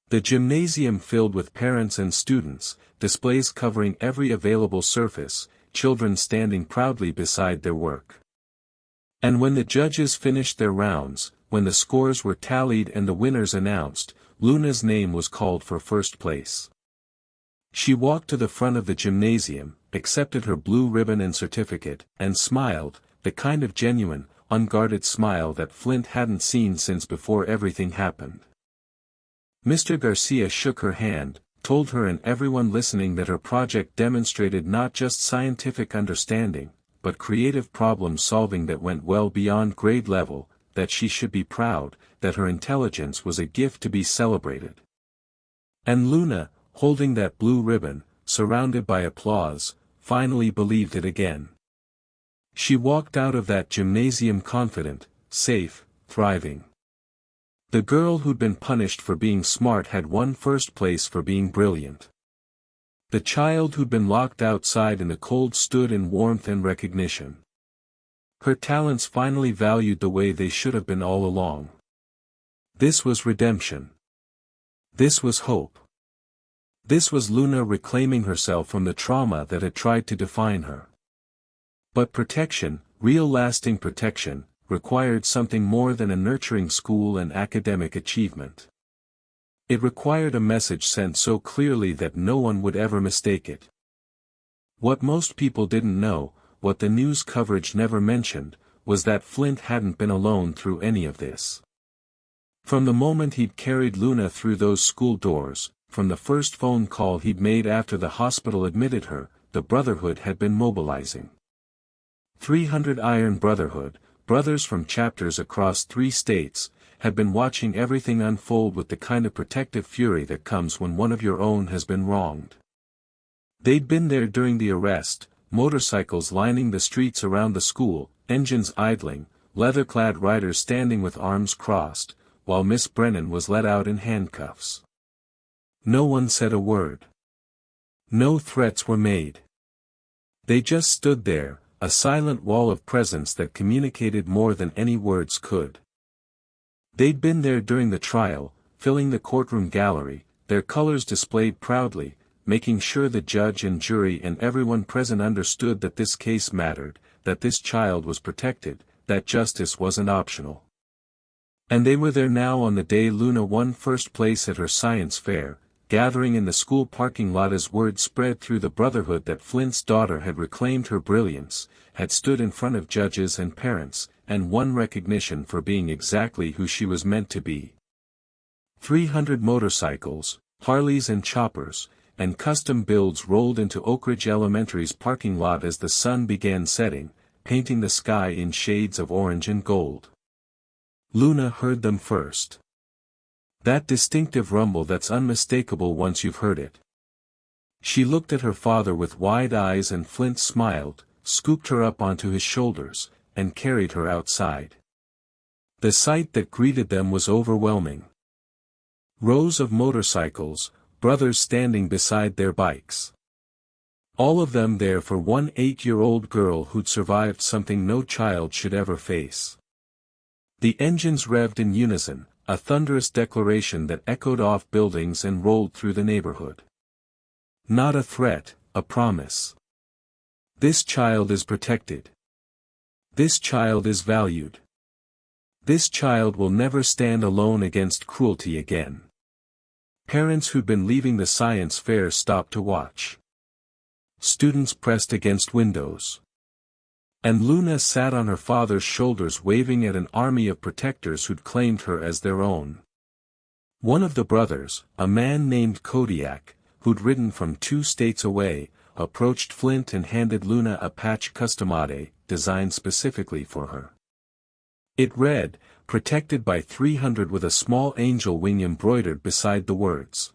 The gymnasium filled with parents and students, displays covering every available surface, children standing proudly beside their work. And when the judges finished their rounds, when the scores were tallied and the winners announced, Luna's name was called for first place. She walked to the front of the gymnasium, accepted her blue ribbon and certificate, and smiled, the kind of genuine, unguarded smile that Flint hadn't seen since before everything happened. Mr. Garcia shook her hand, told her and everyone listening that her project demonstrated not just scientific understanding, but creative problem-solving that went well beyond grade level, that she should be proud, that her intelligence was a gift to be celebrated. And Luna, holding that blue ribbon, surrounded by applause, finally believed it again. She walked out of that gymnasium confident, safe, thriving. The girl who'd been punished for being smart had won first place for being brilliant. The child who'd been locked outside in the cold stood in warmth and recognition. Her talents finally valued the way they should have been all along. This was redemption. This was hope. This was Luna reclaiming herself from the trauma that had tried to define her. But protection, real lasting protection, required something more than a nurturing school and academic achievement. It required a message sent so clearly that no one would ever mistake it. What most people didn't know, what the news coverage never mentioned, was that Flint hadn't been alone through any of this. From the moment he'd carried Luna through those school doors, from the first phone call he'd made after the hospital admitted her, the Brotherhood had been mobilizing. 300 Iron Brotherhood, brothers from chapters across 3 states, had been watching everything unfold with the kind of protective fury that comes when one of your own has been wronged. They'd been there during the arrest, motorcycles lining the streets around the school, engines idling, leather-clad riders standing with arms crossed, while Miss Brennan was let out in handcuffs. No one said a word. No threats were made. They just stood there, a silent wall of presence that communicated more than any words could. They'd been there during the trial, filling the courtroom gallery, their colors displayed proudly, making sure the judge and jury and everyone present understood that this case mattered, that this child was protected, that justice wasn't optional. And they were there now on the day Luna won first place at her science fair, gathering in the school parking lot as word spread through the Brotherhood that Flint's daughter had reclaimed her brilliance, had stood in front of judges and parents, and won recognition for being exactly who she was meant to be. 300 motorcycles, Harleys and choppers, and custom builds rolled into Oak Ridge Elementary's parking lot as the sun began setting, painting the sky in shades of orange and gold. Luna heard them first. That distinctive rumble that's unmistakable once you've heard it. She looked at her father with wide eyes and Flint smiled, scooped her up onto his shoulders, and carried her outside. The sight that greeted them was overwhelming. Rows of motorcycles, brothers standing beside their bikes. All of them there for one 8-year-old girl who'd survived something no child should ever face. The engines revved in unison, a thunderous declaration that echoed off buildings and rolled through the neighborhood. Not a threat, a promise. This child is protected. This child is valued. This child will never stand alone against cruelty again. Parents who'd been leaving the science fair stopped to watch. Students pressed against windows. And Luna sat on her father's shoulders waving at an army of protectors who'd claimed her as their own. One of the brothers, a man named Kodiak, who'd ridden from 2 states away, approached Flint and handed Luna a patch custom-made, designed specifically for her. It read, "Protected by 300" with a small angel wing embroidered beside the words.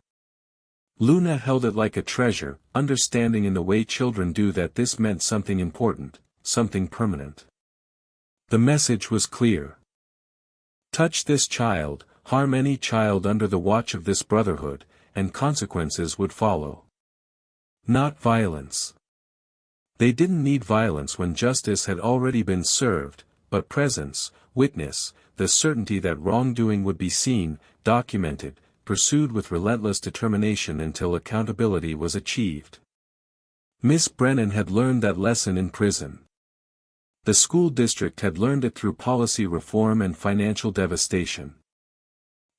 Luna held it like a treasure, understanding in the way children do that this meant something important, something permanent. The message was clear. Touch this child, harm any child under the watch of this brotherhood, and consequences would follow. Not violence. They didn't need violence when justice had already been served, but presence, witness, the certainty that wrongdoing would be seen, documented, pursued with relentless determination until accountability was achieved. Miss Brennan had learned that lesson in prison. The school district had learned it through policy reform and financial devastation.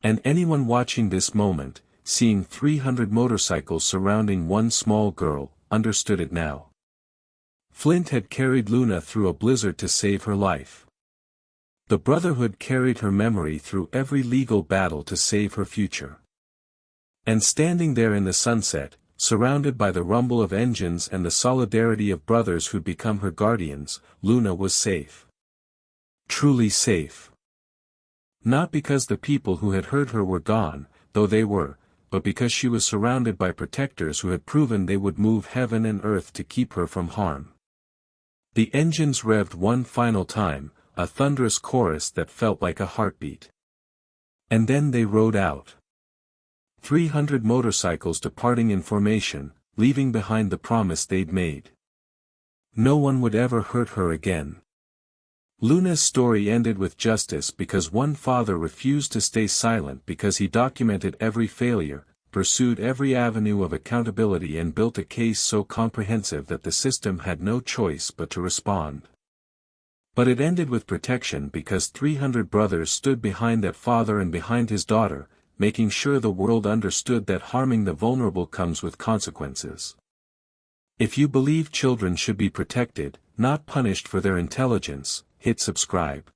And anyone watching this moment, seeing 300 motorcycles surrounding one small girl, understood it now. Flint had carried Luna through a blizzard to save her life. The Brotherhood carried her memory through every legal battle to save her future. And standing there in the sunset, surrounded by the rumble of engines and the solidarity of brothers who'd become her guardians, Luna was safe. Truly safe. Not because the people who had hurt her were gone, though they were, but because she was surrounded by protectors who had proven they would move heaven and earth to keep her from harm. The engines revved one final time, a thunderous chorus that felt like a heartbeat. And then they rode out. 300 motorcycles departing in formation, leaving behind the promise they'd made. No one would ever hurt her again. Luna's story ended with justice because one father refused to stay silent because he documented every failure, pursued every avenue of accountability and built a case so comprehensive that the system had no choice but to respond. But it ended with protection because 300 brothers stood behind that father and behind his daughter, making sure the world understood that harming the vulnerable comes with consequences. If you believe children should be protected, not punished for their intelligence, hit subscribe.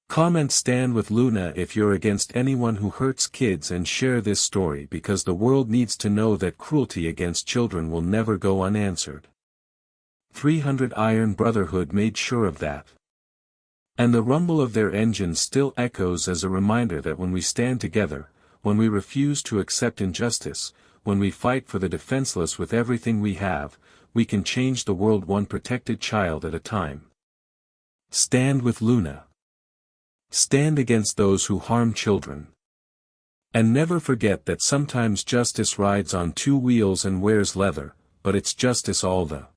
Comment "Stand with Luna" if you're against anyone who hurts kids, and share this story because the world needs to know that cruelty against children will never go unanswered. 300 Iron Brotherhood made sure of that. And the rumble of their engines still echoes as a reminder that when we stand together, when we refuse to accept injustice, when we fight for the defenseless with everything we have, we can change the world one protected child at a time. Stand with Luna. Stand against those who harm children. And never forget that sometimes justice rides on two wheels and wears leather, but it's justice all the